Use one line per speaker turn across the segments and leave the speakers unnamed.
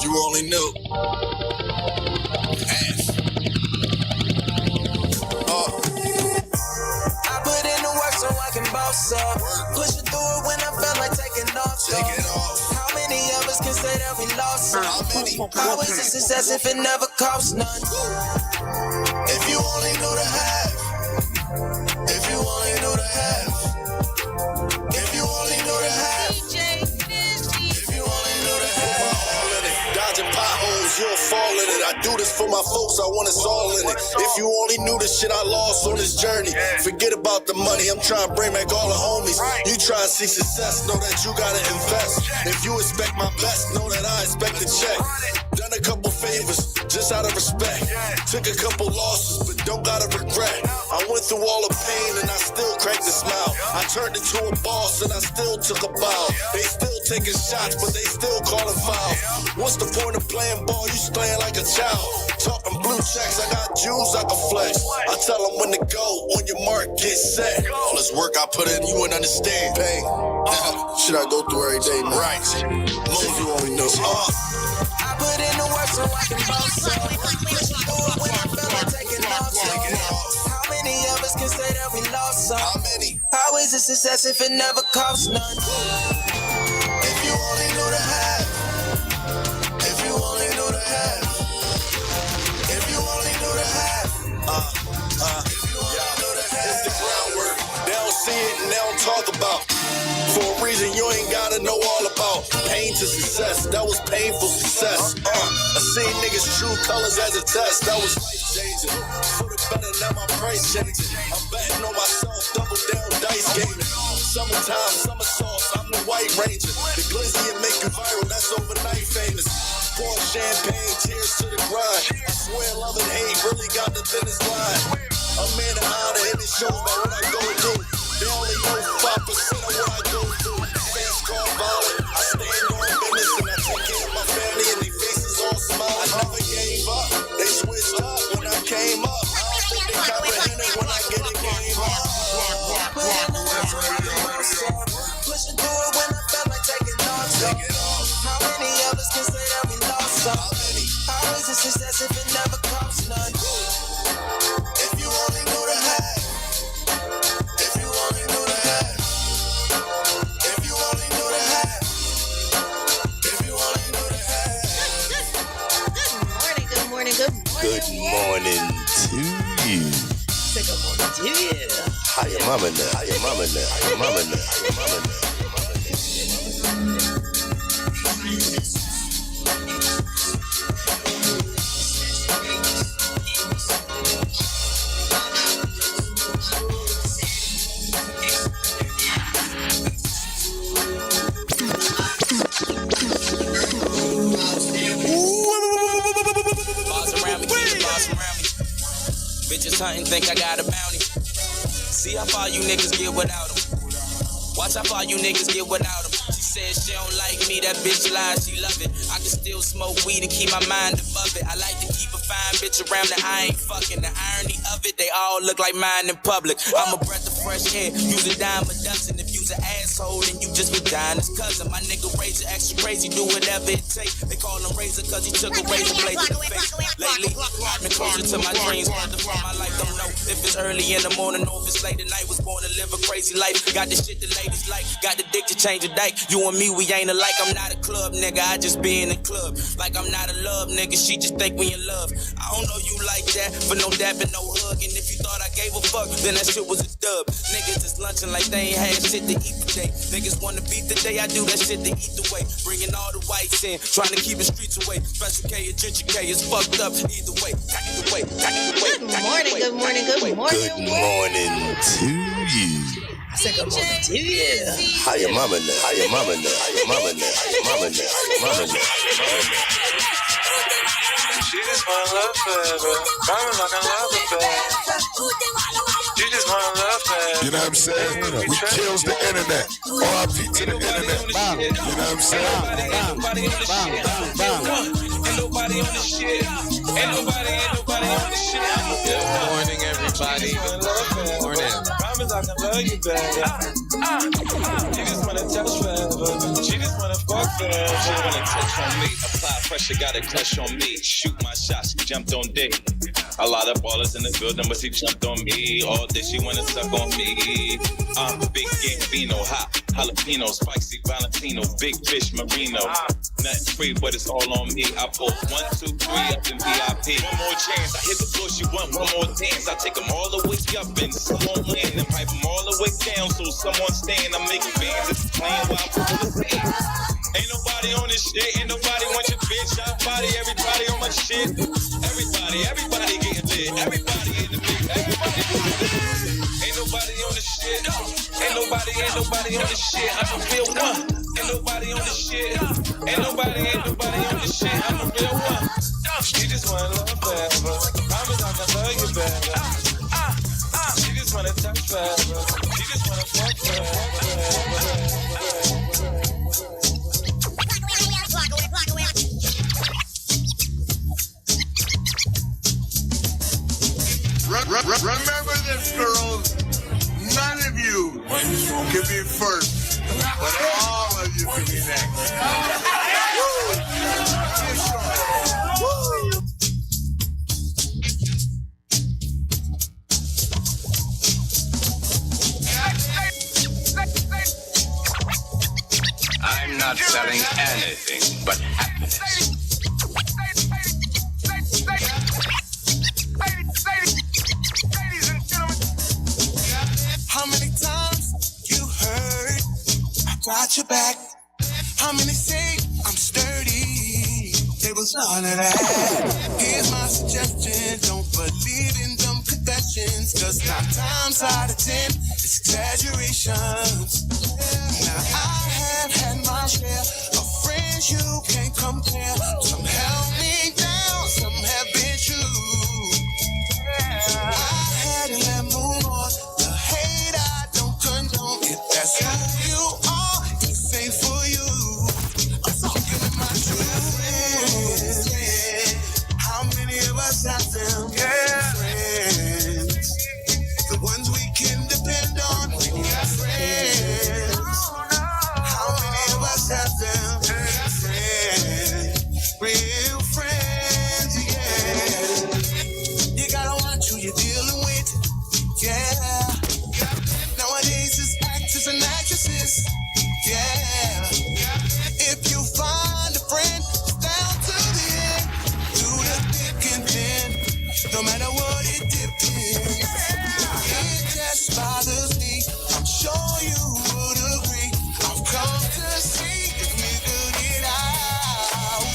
If you only knew.
I put in the work so I can boss up. Pushing through it when I felt like taking off.
Take it off.
How many of us can say that we lost some?
How many?
How is it success if it never costs none?
If you only knew the half. If you only knew the half. If you only knew the half. If you only knew the half. Dodging potholes, you'll fall in it. I do this for my folks, I want us all in it. If you only knew the shit I lost on this journey. Forget about the money, I'm trying to bring back all the homies. You try to see success, know that you gotta invest. If you expect my best, know that I expect a check. Done a couple favors, just out of respect. Took a couple losses, but don't gotta regret. I went through all the pain and I still cracked a smile. I turned into a boss and I still took a bow. They still taking shots, but they still calling foul. What's the point of playing ball? You playing like a child. Talking blue checks, I got jewels I can flex. I tell them when to go, on your mark, get set. All this work I put in, you wouldn't understand. Pain, shit I go through every day, man. Right, most of you only know.
I put in the work so I can boss up. Pushing through it when I felt like taking off. How many of us can say that we lost some?
How many?
How is it success if it never costs none?
If you only knew the half. If you only knew the half. If you only knew the half. If you only knew the half. It's the groundwork. They don't see it and they don't talk about. For a reason you ain't gotta know all about. Pain to success, that was painful success. I seen niggas true colors as a test, that was life changing. For the better, now my price changing. I'm betting on myself, double down dice gaming. Summertime, summer sauce, I'm the white ranger. The glizzy and make you viral, that's overnight famous. Pour champagne, tears to the grind. I swear love and hate really got the thinnest line. I'm in the honor and it shows by what I go through. They only know 5% of what I go through. Fans call violent, I stand on business and I take care of my family and their faces all smile. I never gave up, they switched up when I came up. I don't think they comprehended when I get a game up.
Pushing through it when I felt like taking off. How many of us can say that we lost some? How is it success if it never costs none?
If you only knew the half. If you only knew the half. If you only knew the half. If you only knew the half.
Good morning.
Good morning to you.
Say good morning to you.
How your mama now? How your mama now? How your mama now? How your mama now?
Bitches hunting, think I got a bounty. See how far you niggas get without them. Watch how far you niggas get without them. She said she don't like me, that bitch lies, she love it. I can still smoke weed and keep my mind above it. I like to keep a fine bitch around that I ain't fucking. The irony of it, they all look like mine in public. I'm a breath of fresh air, use a dime a dozen. If you's an asshole, then you just be dying as cousin. My nigga Razor extra crazy, do whatever it takes. They call him Razor cause he took a razor blade to the face. Lately, I've been closer to my dreams, further from my life. Don't know if it's early in the morning or if it's late at night. Was born to live a crazy life. Got the shit the ladies like, got the dick to change a dike. You and me, we ain't alike. I'm not a club nigga, I just be in the club. Like I'm not a love nigga, she just think we in love. I don't know you like that, but no dabbing, no hugging. If you thought I gave a fuck, then that shit was a dub. Niggas is lunching like they ain't had shit to eat today. Niggas wanna beat the day, I do that shit to eat the way. Bringing all the whites in, trying to keep the streets away. Special K and Ginger K is fucked up either way.
Good morning.
Good morning to you.
I said good morning to you.
How your mama now? How your mama now? How your mama now? How your mama now? How your mama now?
She just wanna love forever. Mama like I love her back. You just wanna love forever.
You know what I'm saying? We kills the internet. RIP to the internet. Bam. You know what I'm saying?
Ain't nobody on the shit. Ain't nobody on the shit. Good morning, everybody. Good morning. Promise I can love you back. She just wanna touch forever. She just wanna fuck She wanna touch on me, apply pressure, got a crush on me. Shoot my shots, she jumped on dick. A lot of ballers in the building, but she jumped on me. All this, she wanna suck on me. I'm big Gambino, hot jalapeno, spicy Valentino, big fish Marino. Nothing free, but it's all on me. I pull 1, 2, 3 up in VIP. One more chance, I hit the floor, she want one more dance. I take them all the way up and someone land and pipe them all the way down. So someone stand, I'm making bands, it's playing while I'm full of sand. Ain't nobody on this shit, ain't nobody want your bitch. I body everybody on my shit. Everybody getting lit. Everybody in the mix. Everybody in the mix. Ain't nobody on this shit. Ain't nobody on this shit. I'm a real one. Ain't nobody on this shit. Ain't nobody on this shit. I'm a real one. She just wanna love forever. Promise I can love you better. She just wanna touch forever. She just wanna fuck forever.
Remember this, girls. None of you can be first, but all of you can be next.
I'm not selling anything but happiness.
How many times you heard I got your back? How many say I'm sturdy? It was none of that. Here's my suggestion: don't believe in dumb confessions, 'cause 9 times out of 10 it's exaggerations. Now I have had my share of friends you can't compare. Some held me down, some have been true. I had to let move on. The hate I don't condone. If that's who you are, it's ain't for you. I'm talking to my true friends. How many of us have them? Friends, the ones we can depend on. Friends, how many of us have them? Friends, real friends, yeah. You gotta watch who you're dealing with, yeah. Nowadays it's actors and actresses, yeah. If you find a friend, it's down to the end, through the thick and thin, no matter what it depends. It just bothers me, I'm sure you would agree. I've come to see if we could get out.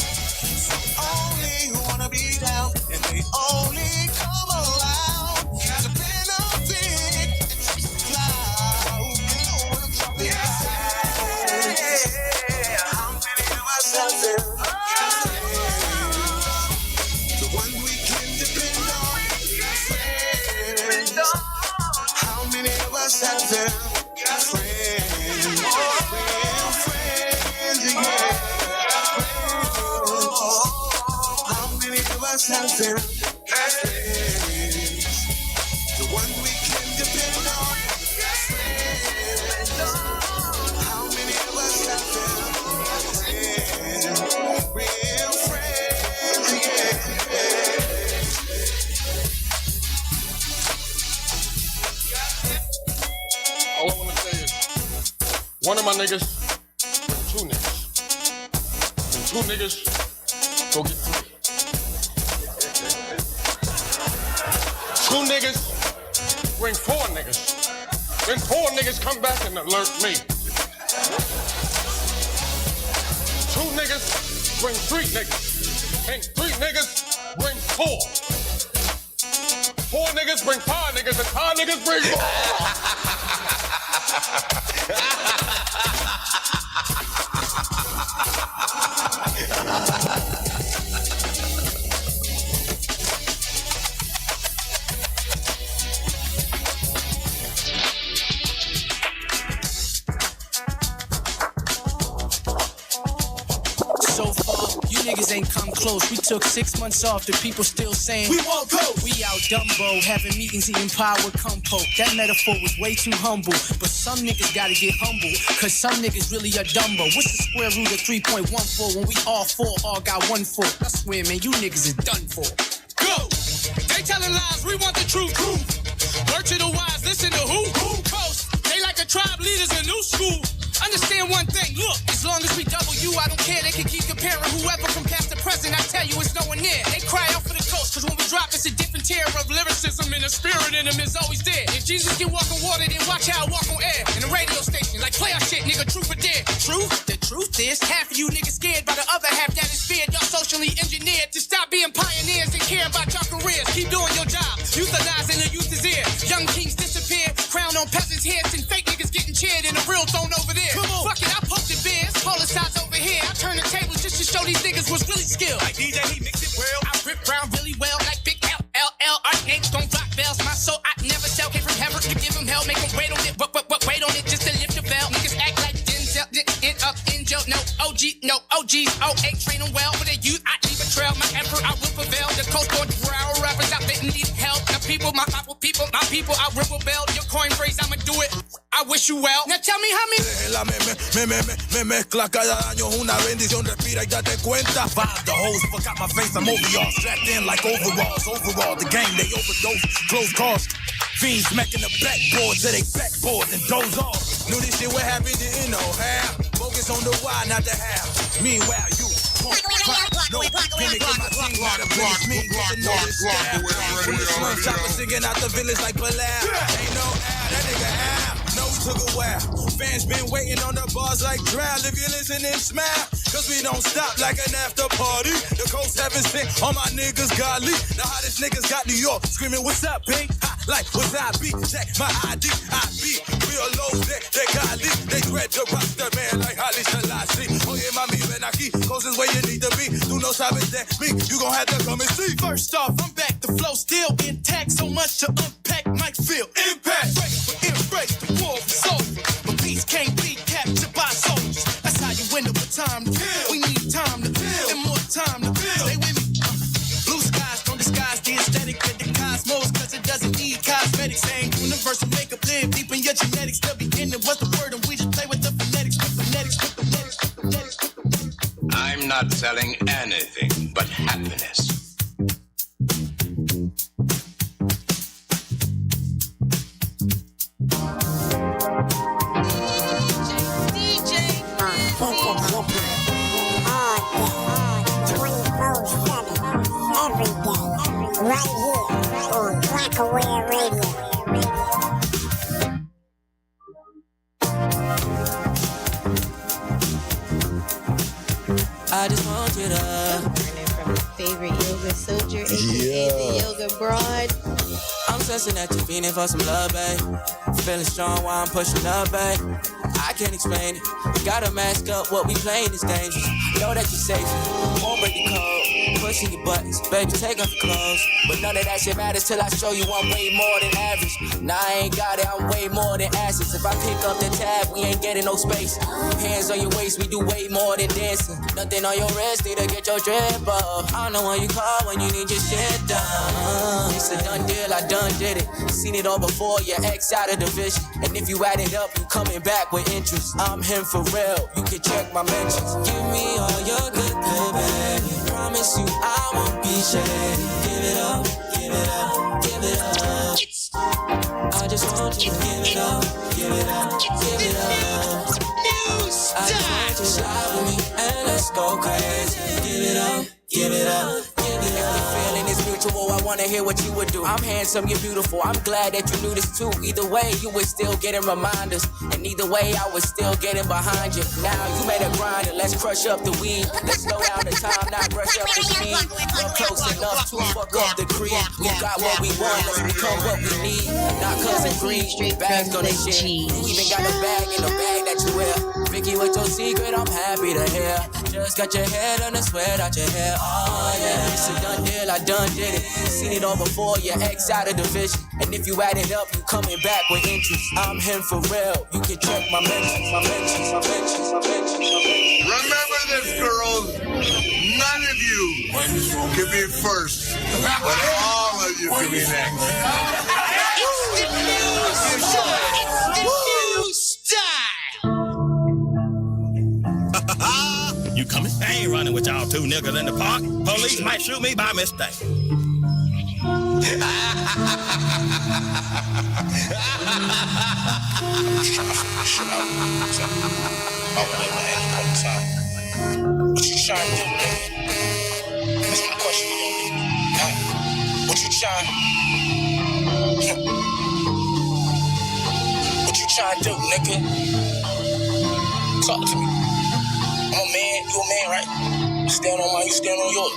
Some only wanna be down, and they only come around to benefit cloud. You know what I'm talking about. How many of us have them? The one we can depend on. Friends. How many of us have them? Friends. Real friends, yeah. How many of us have them? Friends. The one we can depend on. Friends. How many of us have them? Friends. Real friends, yeah.
All I want to say is, one of my niggas, 2 niggas. And 2 niggas, go get 3. 2 niggas, bring 4 niggas. Then 4 niggas come back and alert me. 2 niggas, bring 3 niggas. And 3 niggas, bring 4. 4 niggas, bring 5 niggas. And 5 niggas, bring 4.
So far, you
niggas ain't come close. We took 6 months off, the people still saying we won't go. We out Dumbo, having meetings, eating pie with compote. That metaphor was way too humble. But some niggas gotta get humble, cause some niggas really are Dumbo. What's the square root of 3.14 when we all four all got 1 4? I swear, man, you niggas is done for.
Go! They telling lies, we want the truth. Word to the wise, listen to who? Coast. They like a tribe, leaders a new school. Understand one thing, look, as long as we double you, I don't care, they can keep comparing whoever from past to present, I tell you it's no one near. They cry out for the coast, cause when we drop, it's a different tier of lyricism, and the spirit in them is always there. If Jesus can walk on water, then watch how I walk on air. In the radio station, like play our shit, nigga, truth or dare. Truth? The truth is, half of you niggas scared by the other half that is feared. Y'all socially engineered to stop being pioneers and care about your careers. Keep doing your job, euthanizing the youth is here. Young kings disappear, crown on peasants' heads, and fake niggas getting cheered, and the real thrown over there. Come on. Fuck it, I poked the beers, polar sides over here. I turn the tables just to show these niggas was really skilled. Like DJ, he mix it well. I rip round really well, like Big L. Our names don't rock bells. My soul, I never sell. Came from heaven to give him hell. Make him wait on it, but wait on it just to lift the bell. Niggas act like Denzel, Angel, no OG, no OGs. 08 train them well. For the youth, I leave a trail. My emperor, I will prevail. The coast going growl rappers out there need help. The people, my people, I will rebel. Your coin phrase, I'ma do it. I wish you well. Now tell me how many.
Me mezcla cada año una bendición, respira y date cuenta. Vibe the hoes, forgot my face, I'm over y'all. Strapped in like overalls, overall. The game, they overdose, close calls. Fiends smacking the backboard to they backboard and doze off. Knew this shit would happen, didn't know how. Focus on the why, not the how. Meanwhile, you no gimmick in my team, not a blitz. Me, get to know this style. When the slum chopper singing out the village like Bilal. Ain't no how, that nigga how. No, we took a while. Fans been waiting on the bars like drown. If you listen and smile, cause we don't stop like an after party. The coast haven't sent all my niggas godly. The hottest niggas got New York screaming, what's up, Pink? Hot like, what's I be? Check my ID, I be real low, they godly. They dread the roster, man, like Holly Selassie. Oh yeah, mami, ven aquí, closest where you need to be. Do no sabes that me, you gon' have to come and see.
First off, I'm back, the flow still intact. So much to unpack, might feel impact. Race for embrace, the war is over. But peace can't be captured by soldiers. That's how you win over time to kill. We need time to kill and more time to kill. Stay with me. Blue skies don't disguise the aesthetic with the cosmos, cause it doesn't need cosmetics. Ain't universal makeup, live deep in your genetics. The beginning was the word, and we just play with the phonetics,
I'm not selling anything but happiness.
Right here on Blackaware Radio.
I just want you to.
From your favorite yoga soldier, aka the yoga broad.
I'm sensing that you're feeling for some love, babe. Feeling strong while I'm pushing up, babe. I can't explain it. You gotta mask up what we playing is dangerous. Know that you're safe. Won't break the code. Pushing your buttons, baby, take off your clothes. But none of that shit matters till I show you I'm way more than average. Nah, I ain't got it, I'm way more than assets. If I pick up the tab, we ain't getting no space. Hands on your waist, we do way more than dancing. Nothing on your wrist, need to get your drip up. I know when you call when you need your shit done. It's a done deal, I done did it. Seen it all before, your ex out of division. And if you add it up, you coming back with interest. I'm him for real, you can check my mentions. Give me all your good, baby. Promise you I won't be shady. Give it up, give it up, give it up. I just want you to give it up, give it up, give it up. I just want you to slide with me and let's go crazy. Give it up, give it up, give it up. The feeling is mutual, I wanna hear what you would do. I'm handsome, you're beautiful, I'm glad that you knew this too. Either way, you were still getting reminders. And either way, I was still getting behind you. Now you made a grind and let's crush up the weed. Let's slow down the time, not rush up the speed. We're close enough to fuck up the creed. We got what we want, let's become what we need. Not cause of greed, bags on the shit. You even got a bag in the bag that you wear. Vicky, what's your secret? I'm happy to hear. Just got your head on the sweat out your hair. Oh yeah, it's a done deal, I done did it. Seen it all before, your ex out of division. And if you add it up, you coming back with interest. I'm him for real, you can check my mentions, my mentions, my mentions, my mentions, my mentions.
Remember this, girls. None can be first, but all of you can be next.
You coming? I ain't running with y'all two niggas in the park. Police might shoot me by mistake.
What you trying to do, nigga? That's my question to you, nigga. What you trying? What you trying to do, nigga? Talk to me. I'm a man, you a man, right? You stand on mine, you stand on yours.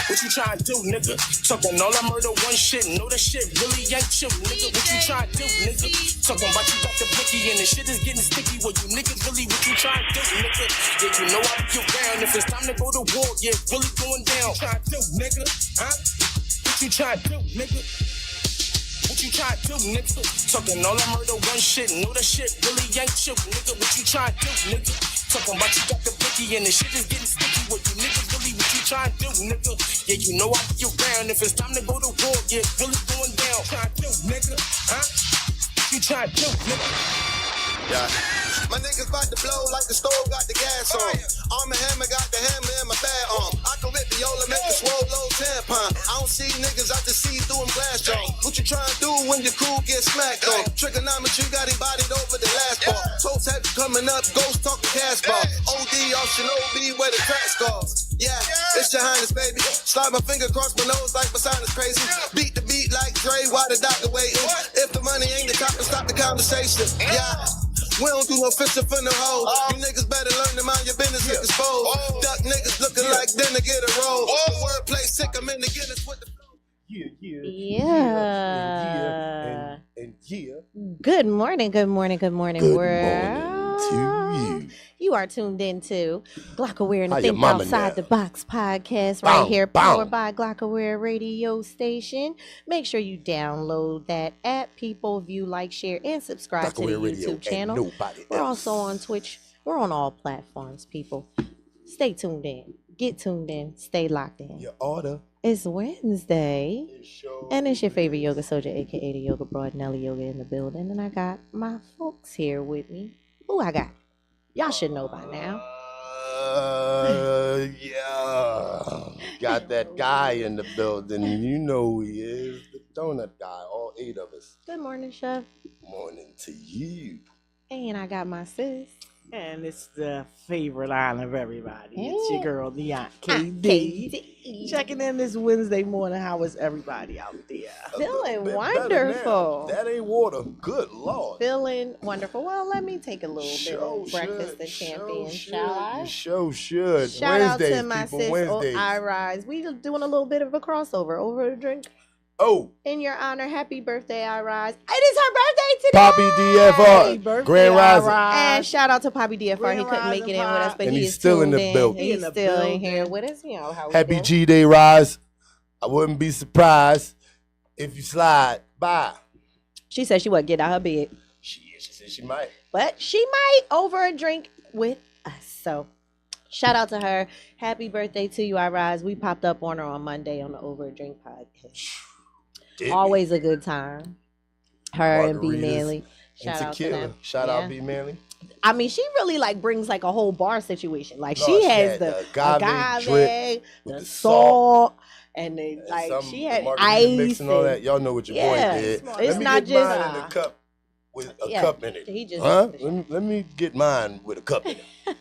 What you trying to do, nigga? Talking all that murder, one shit. Know that shit really ain't you, nigga. What you trying to do, nigga? Talking about you got the blicky and the shit is getting sticky. What you niggas really, what you trying to do, nigga? Yeah, you know I'll be around. If it's time to go to war, yeah, really going down. Trying to do, nigga? Huh? What you trying to do, nigga? What you trying to do, nigga? Talking all that murder, one shit. Know that shit really ain't you, nigga. What you trying to do, nigga? Talking about you got the blicky and the shit is getting sticky. What you niggas really, what you trying to do, nigga? Yeah, you know I'll be around. If it's time to go to war, yeah, really going down. Trying to do, nigga? Huh? What you trying to do, nigga?
Yeah. My niggas about to blow like the stove got the gas on. Arm and Hammer got the hammer in my bad arm. I can rip the Yola, make the swole low tampon. I don't see niggas, I just see through them glass jaws. What you trying to do when your crew gets smacked on? Trigonometry got him bodied over the last bar. Toast heavy coming up, ghost talking cash bar. OD off Shinobi where the track scars. Yeah, it's your highness, baby. Slide my finger across my nose like my sinus crazy. Beat the beat like Dre while the doctor waiting. If the money ain't the top, then stop the conversation. Yeah. We don't do no fishing for no hoes. You niggas better learn to mind your business, look exposed. Duck niggas looking like dinner, get a roll. The wordplay sick, I'm in the Guinness with the flow.
Yeah.
And yeah.
Good morning, good morning, good morning,
Good
world.
morning to you.
You are tuned into Glockaware and
How
the
your
Think
mama
Outside
now?
the Box podcast
Bow,
right here,
bow.
powered by Glockaware radio station. Make sure you download that app, people, view, like, share, and subscribe to the
Glockaware Radio
YouTube
and
channel.
nobody
We're
else.
also on Twitch. We're on all platforms, people. Stay tuned in. Get tuned in. Stay locked in.
Your order.
It's Wednesday, and it's your favorite yoga soldier, aka the yoga broad, Nelly Yoga, in the building. And I got my folks here with me. Who I got? Y'all should know by now.
Yeah. Got that guy in the building. You know who he is. The donut guy. All 8 of us.
Good morning, Chef.
Morning to you.
And I got my sis.
And it's the favorite line of everybody. It's your girl, Neon KD.
KD.
Checking in this Wednesday morning. How is everybody out there?
Feeling wonderful.
That ain't water. Good Lord.
Feeling wonderful. Well, let me take a little bit of breakfast of champion, shall I?
You sure should.
Shout
Wednesdays,
out to my
people,
sis,
Wednesdays.
I Rise. We doing a little bit of a crossover over a drink.
Oh.
In your honor, happy birthday, I Rise. It is her birthday today.
Poppy DFR. Grand Rising.
And shout out to Poppy DFR.
Grand
he couldn't make it in with us, but
And
he
he's
is
still in
tuned
the building.
He's still in here with us. You know how we
Happy
do.
G-Day Rise. I wouldn't be surprised if you slide by.
She said she wouldn't get out her bed.
She said she might.
But she might over a drink with us. So shout out to her. Happy birthday to you, I Rise. We popped up on her on Monday on the Over a Drink podcast. Always a good time. Her and B Manley. Shout out to them.
Shout
Yeah.
out B Manley.
I mean, she really like brings like a whole bar situation. Like
No,
she has
had
the
agave drip with
the
the
salt, and then like she had ice
mix and all that. Y'all know what your boy did.
It's
Let me
not
get
just
mine in a cup with a
yeah,
cup in it.
he just-
huh? Let me get mine with a cup in it.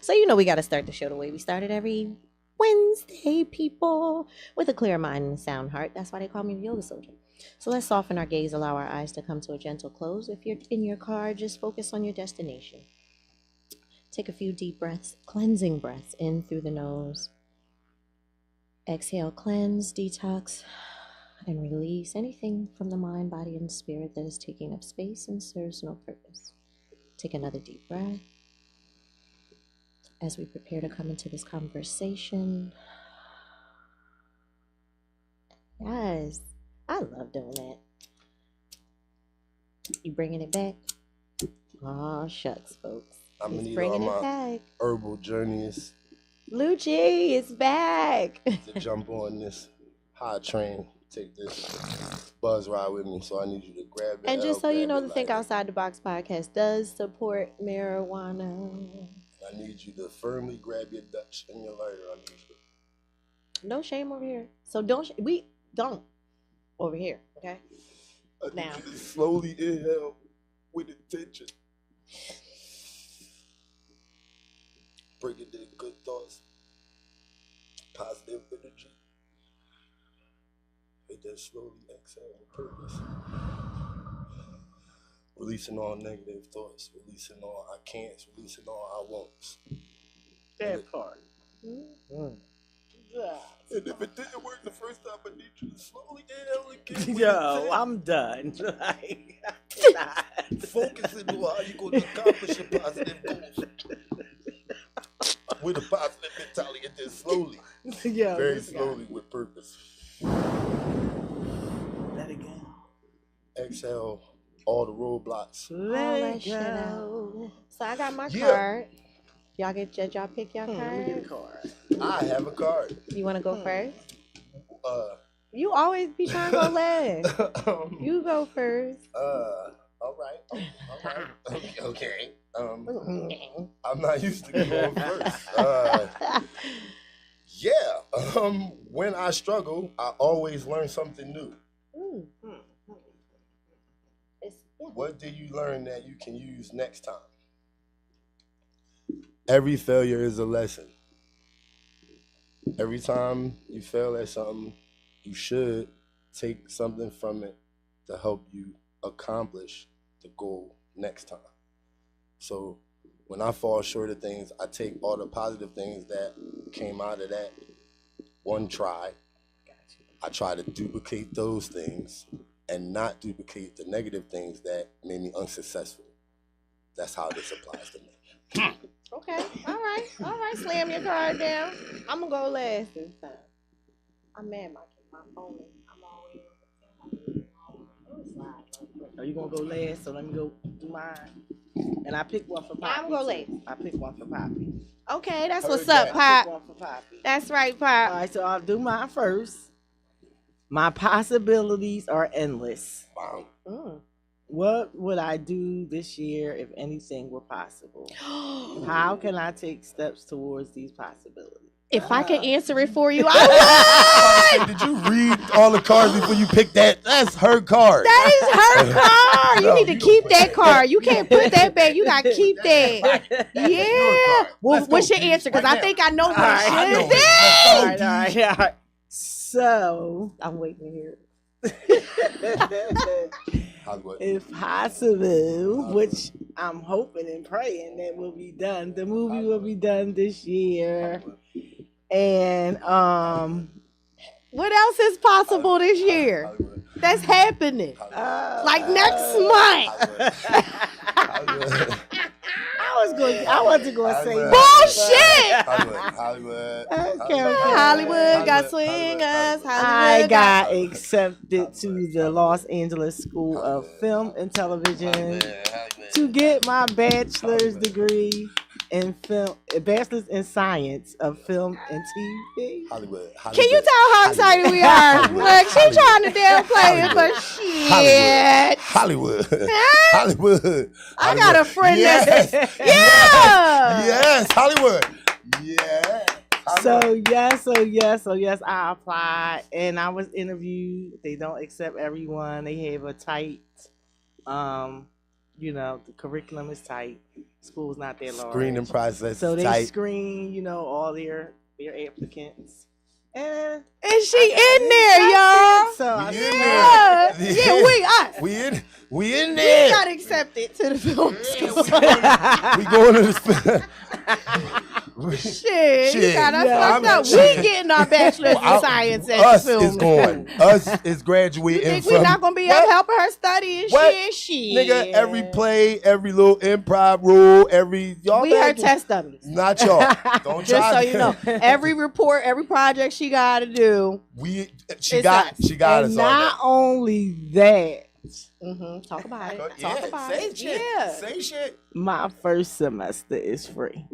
So you know we got to start the show the way we started every Wednesday, people, with a clear mind and a sound heart. That's why they call me the Yoga Soldier. So let's soften our gaze, allow our eyes to come to a gentle close. If you're in your car, just focus on your destination. Take a few deep breaths, cleansing breaths in through the nose. Exhale, cleanse, detox, and release anything from the mind, body, and spirit that is taking up space and serves no purpose. Take another deep breath as we prepare to come into this conversation. Yes, I love doing that. You bringing it back? Oh, shucks, folks.
I'm gonna
He's
need
bringing
all
it
my
back.
herbal journeys
Lucci is back.
To jump on this high train, take this buzz ride with me. So I need you to grab it.
And just so you know, the Think Outside the Box podcast does support marijuana.
I need you to firmly grab your Dutch and your lighter. I need you.
No shame over here. So we don't over here, okay? Now.
Slowly inhale with intention. Bring it in good thoughts, positive energy. And then slowly exhale with purpose. Releasing all negative thoughts, releasing all I can'ts, releasing all I won'ts.
That part.
And if it didn't work the first time, I need you to slowly inhale again.
Yo, I'm done. Like,
focusing on how you're going to accomplish your positive goals. With a positive mentality, and then slowly, very slowly with purpose.
Let it go.
Exhale all the roadblocks.
Let it go. So I got my card. Y'all pick your card?
Let me get a card.
I have a card.
You want to go first? You always be trying to go last. You go first.
All right. Okay. I'm not used to going first. When I struggle, I always learn something new. What did you learn that you can use next time? Every failure is a lesson. Every time you fail at something, you should take something from it to help you accomplish the goal next time. So when I fall short of things, I take all the positive things that came out of that one try. I try to duplicate those things and not duplicate the negative things that made me unsuccessful. That's how this applies to me.
Okay, all right. Slam your card down. I'm gonna go last this time. I'm mad my phone. I'm always.
Are you gonna go last? So let me go do mine. And I picked one for Poppy.
I'm gonna go last.
I picked one for Poppy.
Okay, that's what's up, Pop.
One for Poppy.
That's right, Pop.
All right, so I'll do mine first. My possibilities are endless.
Wow.
What would I do this year if anything were possible? How can I take steps towards these possibilities?
If I can answer it for you, I would.
Did you read all the cards before you picked that? That's her card.
That is her card. You need to keep that card. You can't put that back. You got to keep that. Yeah. Well, what's your answer? Because I think I know what it is.
All right. So,
I'm waiting to hear it.
If possible, which I'm hoping and praying that will be done. The movie will be done this year. And
what else is possible this year? That's happening. Like next month.
I wasn't going to say
bullshit.
Hollywood.
Hollywood got swingers.
I got accepted to the Los Angeles School of Film and Television to get my bachelor's degree in film, bachelor's in science of film and TV.
Hollywood.
Can you tell how excited we are? Look, she trying to downplay it, but shit.
Hollywood.
I got a friend
yes.
that's
Yes, Hollywood. Yeah.
So yes, I applied and I was interviewed. They don't accept everyone. They have a tight, the curriculum is tight. School's not that large.
Screening process.
So they
tight.
screen, all their applicants. And
she in there, y'all?
So
we in there.
We got accepted to the film school.
We going to the
Shit, you got us fucked up. We getting our bachelor's in science at
us
film
is going. Us is graduating.
You think we're not gonna be up helping her study and shit?
Nigga, every play, every little improv rule, y'all.
We her test dummies.
Not y'all. Don't
just
try.
So you know, every report, every project she got to do.
She got us.
Not only that.
Talk about it.
Talk about it. Say shit.
My first semester is free.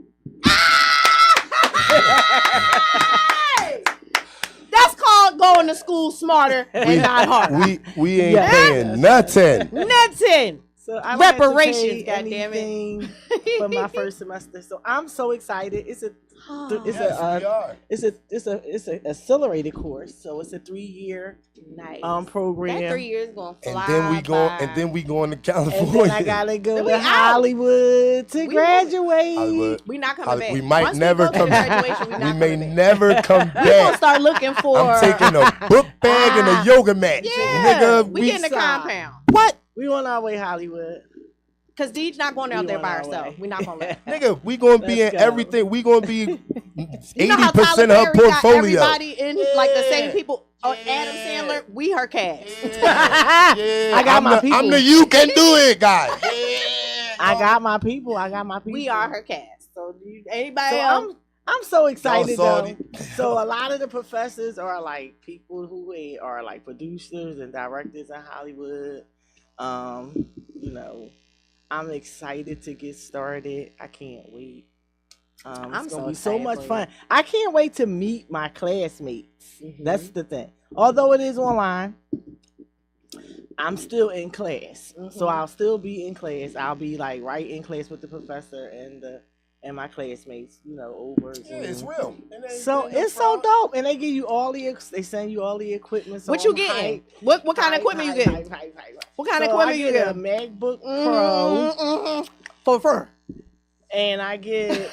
That's called going to school smarter and not harder.
We ain't paying nothing.
Nothing.
So I don't
reparations,
have to pay
goddammit.
for my first semester. So I'm so excited. It's a accelerated course. So it's a 3-year program.
That 3 years gonna fly.
And then we going to California.
And then I gotta go to Hollywood to graduate.
Hollywood.
We not coming back.
We might
Once
never
we go
come
to graduation,
back. We may never come
We gonna
back.
start looking for.
I'm taking a book bag and a yoga mat.
Yeah,
Nigga,
we get in the compound.
What? We on our way Hollywood.
Cause Deej not going out there by herself. We not gonna let her.
Nigga, we gonna be in everything. We gonna be
80%
80% of her portfolio.
Everybody in like the same people. Adam Sandler, we her cast.
I got my people.
I'm the you can do it guy.
I got my people.
We are her cast. So anybody else?
I'm so excited
Y'all
though. So a lot of the professors are like people who are like producers and directors in Hollywood. You know, I'm excited to get started. I can't wait. It's gonna be so much fun. I can't wait to meet my classmates. That's the thing. Although it is online, I'm still in class. So I'll still be in class. I'll be like right in class with the professor and my classmates, you know, over.
Yeah, it's real.
So it's so dope. And they give you they send you all the equipment. So
What you getting? What kind of equipment you getting? What kind of equipment you
get? A
getting?
MacBook Pro.
For
and I get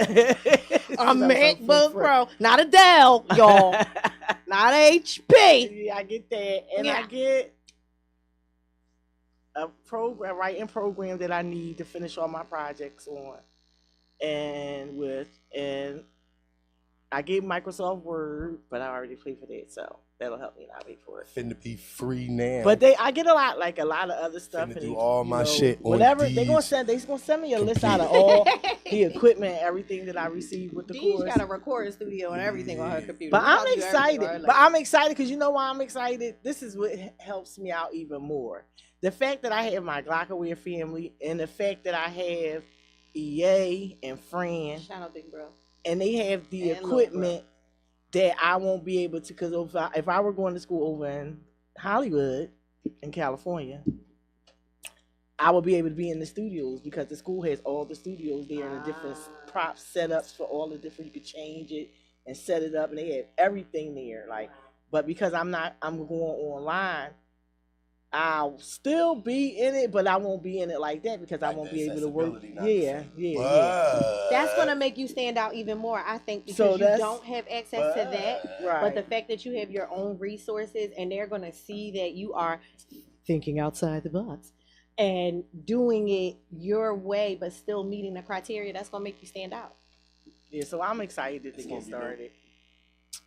a MacBook Pro, not a Dell, y'all, not HP.
Yeah, I get that, and I get a writing program that I need to finish all my projects on, and I get Microsoft Word, but I already paid for that, so that'll help me not pay for it.
Finna be free now.
But I get a lot of other stuff.
Finna do all my shit on
whatever
these
they gonna send me a list out of all the equipment, everything that I received with the course.
She's got a recording studio and everything on her computer.
But I'm excited because you know why I'm excited? This is what helps me out even more. The fact that I have my Glockaware family and the fact that I have EA and Fran.
Shout out, big bro.
And they have the equipment that I won't be able to, because if I were going to school over in Hollywood, in California, I would be able to be in the studios because the school has all the studios there and the different prop setups for all the different, you could change it and set it up, and they have everything there. But because I'm going online, I'll still be in it, but I won't be in it like that because I won't be able to work. Yeah.
That's gonna make you stand out even more, I think, because you don't have access to that.
Right.
But the fact that you have your own resources and they're gonna see that you are thinking outside the box and doing it your way, but still meeting the criteria, that's gonna make you stand out.
Yeah, so I'm excited to get started.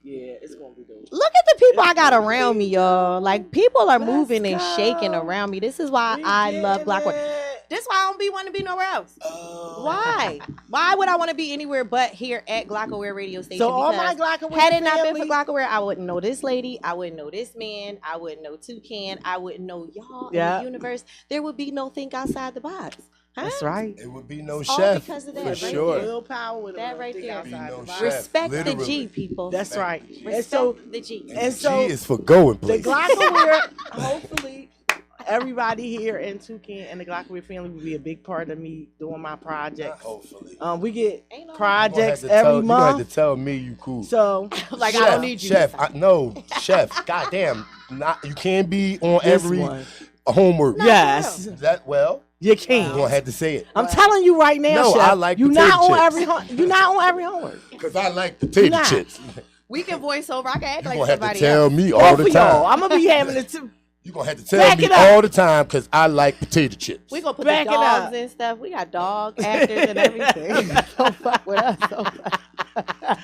Yeah, it's gonna be dope.
Look at the people I got around me, y'all. Like, people are moving and shaking around me. This is why I love Glockaware. This is why I don't want to be nowhere else. Why? Why would I want to be anywhere but here at Glockaware radio station?
So all my Glockaware
had it not been for Glockaware, I wouldn't know this lady. I wouldn't know this man. I wouldn't know Toucan. I wouldn't know y'all in the universe. There would be no think outside the box.
That's right.
It would be no
All
chef
because of that,
for
right
sure.
there.
Willpower with
that right there.
chef,
Respect
literally.
the G, people.
That's right.
Respect the G.
And so
G is for going
the
places.
Glockaware, hopefully, everybody here in Toucan and the Glockaware family will be a big part of me doing my projects.
Hopefully.
We get projects every
You gonna
month.
have to tell me you cool.
So,
like,
chef,
I don't need you.
Chef, chef. Goddamn, you can't be on
This
every
one.
homework.
Yes. You can't.
You're gonna have to say it.
I'm telling you right now,
No,
Chef,
I like
you're
potato
not on
chips.
you're not on every homework.
Because I like potato chips.
We can voice over. I can act
You're
like
gonna have to
somebody
tell
else.
me
Both
all the
of y'all.
time.
I'm gonna be having it too.
You're gonna have to tell
Back
me
it up.
all the time because I like potato chips.
We gonna put
Back
the
it up.
dogs and stuff. We got dog actors and everything. Don't fuck with us.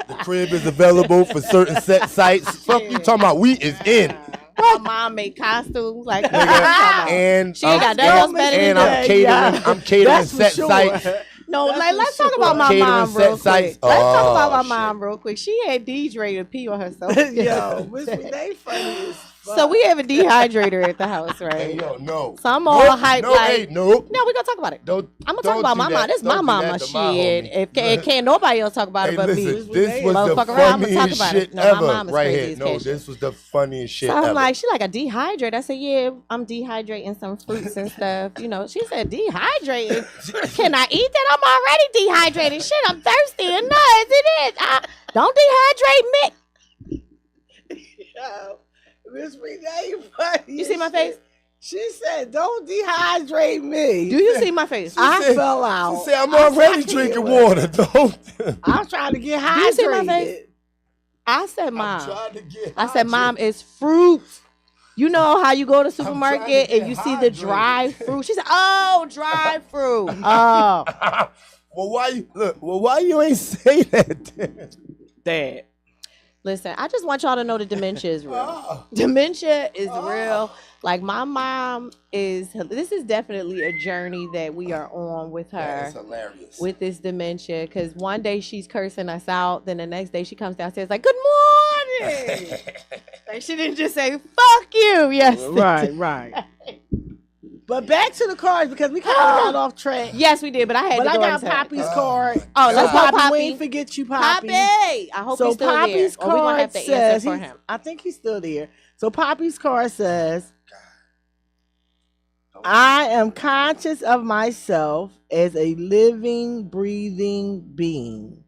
The crib is available for certain set sites. Fuck you talking about? We is in.
My mom made costumes like
And
she ain't got nothing else better than
and
that.
I'm catering. I'm catering
That's for
set
sure.
sites.
No,
That's
like
for
let's talk
sure.
about my
Catering
mom
set
real quick.
sites.
Let's talk about my
Oh,
mom real quick. She had Deej ready to pee on herself.
Yo, they funny as
So we have a dehydrator at the house, right?
Hey, yo, no.
So I'm all hyped
no,
like,
hey, no.
No, we're gonna talk about it.
Don't.
I'm gonna talk about my mom. This is my mama shit. If can't nobody else talk about it but me.
This was the funniest shit ever right here. No, this was the funniest shit
so I'm
ever.
like, she like a dehydrate. I said, yeah, I'm dehydrating some fruits and stuff. You know, she said dehydrating. Can I eat that? I'm already dehydrated. Shit, I'm thirsty and nuts. It is. Don't dehydrate me.
Yo, Miss Renee, funny.
You see my face?
She said, "Don't dehydrate me."
Do you see my face?
I fell out.
She said, "I'm already drinking water." Don't.
I'm trying to get hydrated.
Do you see my face? I said, "Mom." I said, "Mom, it's fruit." You know how you go to the supermarket and you see the dry fruit? She said, "Oh, dry fruit." Oh.
Why you ain't say that?
Dad.
Listen, I just want y'all to know that dementia is real. Dementia is real. Like my mom this is definitely a journey that we are on with her.
That's hilarious.
With this dementia. Because one day she's cursing us out. Then the next day she comes downstairs like, good morning. Like she didn't just say, fuck you. Yes.
Right. But back to the cards because we kind of got off track.
Yes, we did, but I got
Poppy's card.
Oh, let's go, Poppy.
We ain't forget you, Poppy.
I hope he's still
Poppy's
there. Or we gonna have to answer for him.
I think he's still there. So Poppy's card says, I am conscious of myself as a living, breathing being.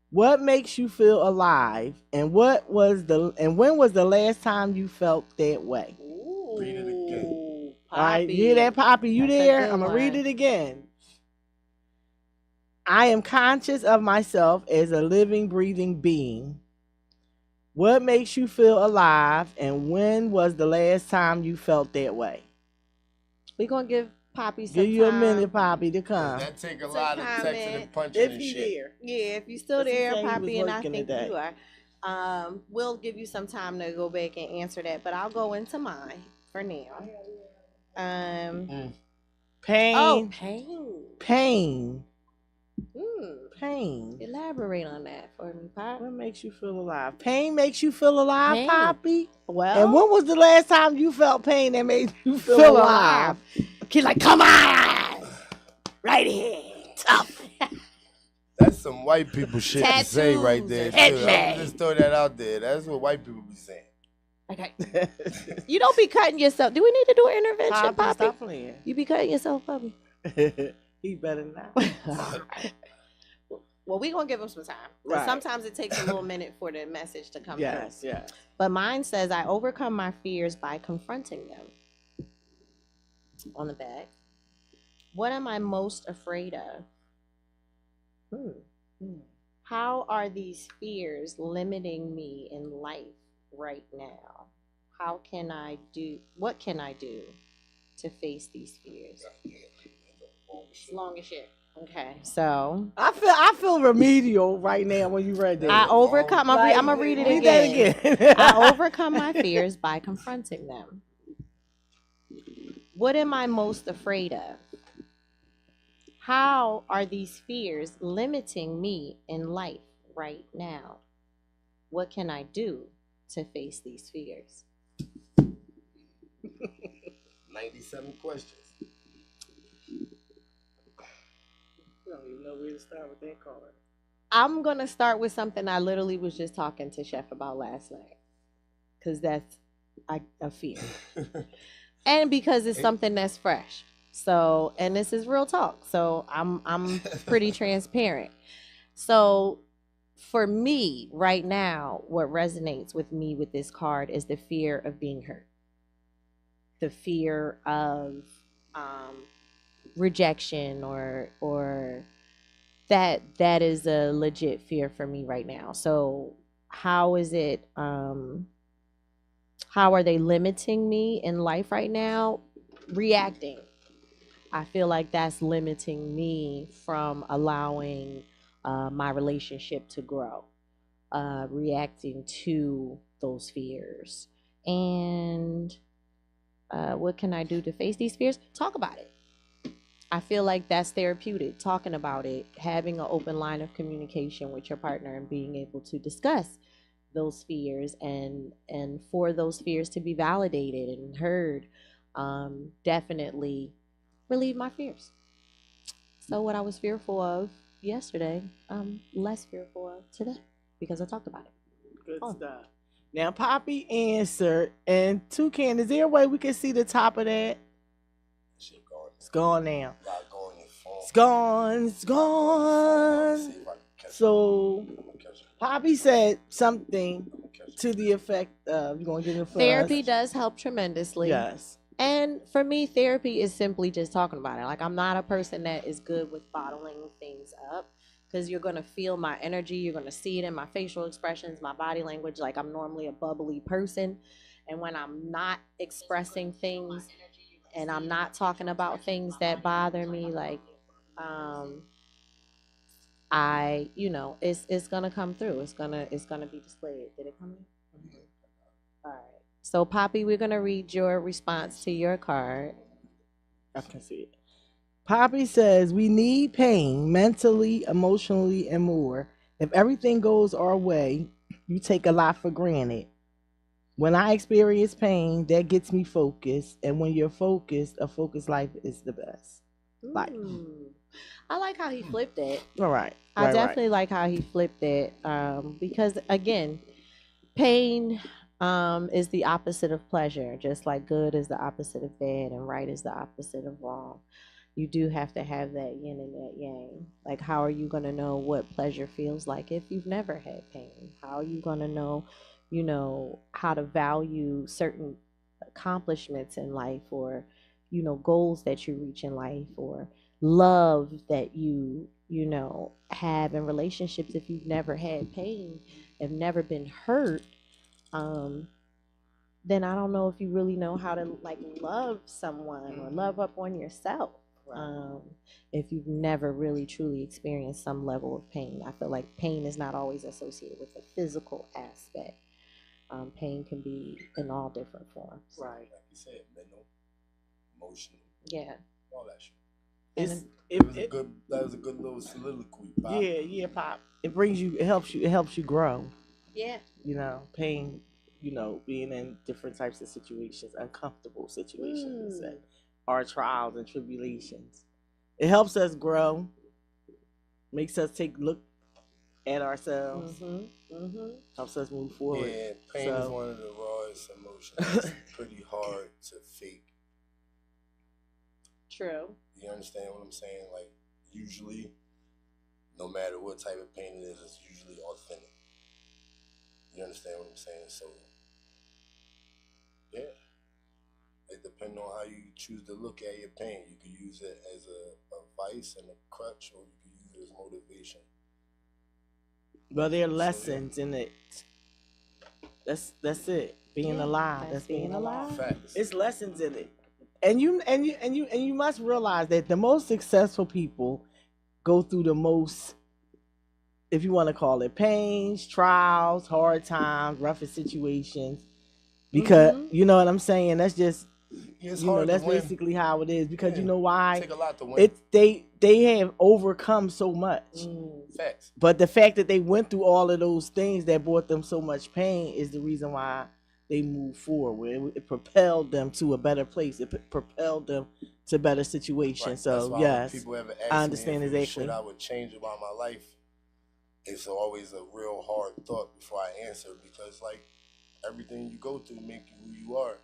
What makes you feel alive? And when was the last time you felt that way?
Read it again.
All right, you hear that, Poppy? You there? I'm going to read it again. I am conscious of myself as a living, breathing being. What makes you feel alive? And when was the last time you felt that way?
We're going to give Poppy some time.
Give you a minute, Poppy, to come.
That take a lot of texting and punching and shit.
There.
Yeah, if you're still there, Poppy, and I think
today.
you are. We'll give you some time to go back and answer that, but I'll go into mine for now.
Pain.
Oh, pain.
Pain.
Mm.
Pain.
Elaborate on that for me, Pop.
What makes you feel alive? Pain makes you feel alive,
Pain.
Poppy?
Well.
And when was the last time you felt pain that made you feel alive?
Kid like, come on! Right here. Tough.
That's some white people shit to say right there.
Tattoos.
I'm just throw that out there. That's what white people be saying.
Okay. You don't be cutting yourself. Do we need to do an intervention, Poppy?
Stop playing.
You be cutting yourself, Poppy?
He better not.
Well, we're going to give him some time.
Right.
Sometimes it takes a little minute for the message to come through.
Yes.
But mine says, I overcome my fears by confronting them. On the back. What am I most afraid of? How are these fears limiting me in life right now? What can I do to face these fears? Long as shit. Okay, so
I feel remedial right now when you read that.
I overcome. I'm gonna read it again. I overcome my fears by confronting them. What am I most afraid of? How are these fears limiting me in life right now? What can I do to face these fears?
97 questions.
I don't even know where to start with that card.
I'm going to start with something I literally was just talking to Chef about last night. Because that's a fear. And because it's something that's fresh. So, and this is real talk. So I'm pretty transparent. So for me right now, what resonates with me with this card is the fear of being hurt. The fear of rejection or that is a legit fear for me right now. So how is it, how are they limiting me in life right now? Reacting. I feel like that's limiting me from allowing my relationship to grow, reacting to those fears. And what can I do to face these fears? Talk about it. I feel like that's therapeutic, talking about it, having an open line of communication with your partner and being able to discuss those fears, and for those fears to be validated and heard, definitely relieve my fears. So what I was fearful of yesterday, I'm less fearful of today because I talked about it.
Good stuff. Now, Poppy answered, and Toucan, is there a way we can see the top of that? It's gone now. It's gone. It's gone. So, Poppy said something to the effect of, you going to get it for
Therapy
us?
does help tremendously.
Yes.
And for me, therapy is simply just talking about it. Like, I'm not a person that is good with bottling things up, because you're going to feel my energy. You're going to see it in my facial expressions, my body language. Like, I'm normally a bubbly person. And when I'm not expressing things and I'm not talking about things that bother me, like, it's going to come through. It's going to be displayed. Did it come in? All right. So, Poppy, we're going to read your response to your card.
I can see it. Poppy says, we need pain mentally, emotionally, and more. If everything goes our way, you take a lot for granted. When I experience pain, that gets me focused. And when you're focused, a focused life is the best life.
I like how he flipped it.
All right.
I definitely like how he flipped it. Because, again, pain is the opposite of pleasure, just like good is the opposite of bad and right is the opposite of wrong. You do have to have that yin and that yang. Like, how are you going to know what pleasure feels like if you've never had pain? How are you going to know, how to value certain accomplishments in life, or, goals that you reach in life, or love that you have in relationships if you've never had pain, have never been hurt? Then I don't know if you really know how to, like, love someone or love up on yourself. If you've never really truly experienced some level of pain. I feel like pain is not always associated with the physical aspect. Pain can be in all different forms.
Right. Like you said, mental, emotional.
Yeah.
All that shit.
That
was a good little soliloquy, Pop.
Yeah, Pop. It helps you grow.
Yeah.
Pain, being in different types of situations, uncomfortable situations, and our trials and tribulations. It helps us grow, makes us look at ourselves, helps us move forward.
Yeah, pain is one of the rawest emotions. It's pretty hard to fake.
True.
You understand what I'm saying? Like, usually, no matter what type of pain it is, it's usually authentic. You understand what I'm saying? So, yeah. It depends on how you choose to look at your pain. You can use it as a vice and a crutch, or you can use it as motivation.
Well, there are lessons in it. That's it. Being alive. That's being alive.
Facts.
It's lessons in it. And you must realize that the most successful people go through the most, if you want to call it, pains, trials, hard times, roughest situations. Because you know what I'm saying? That's just that's basically how it is. Because you know why?
Take a lot to win.
They have overcome so much.
Facts.
But the fact that they went through all of those things that brought them so much pain is the reason why they moved forward. It propelled them to a better place. It propelled them to better situations.
Right.
So yes,
people ever ask
I understand
me if
exactly.
Shit I would change about my life. It's always a real hard thought before I answer, because like everything you go through make you who you are.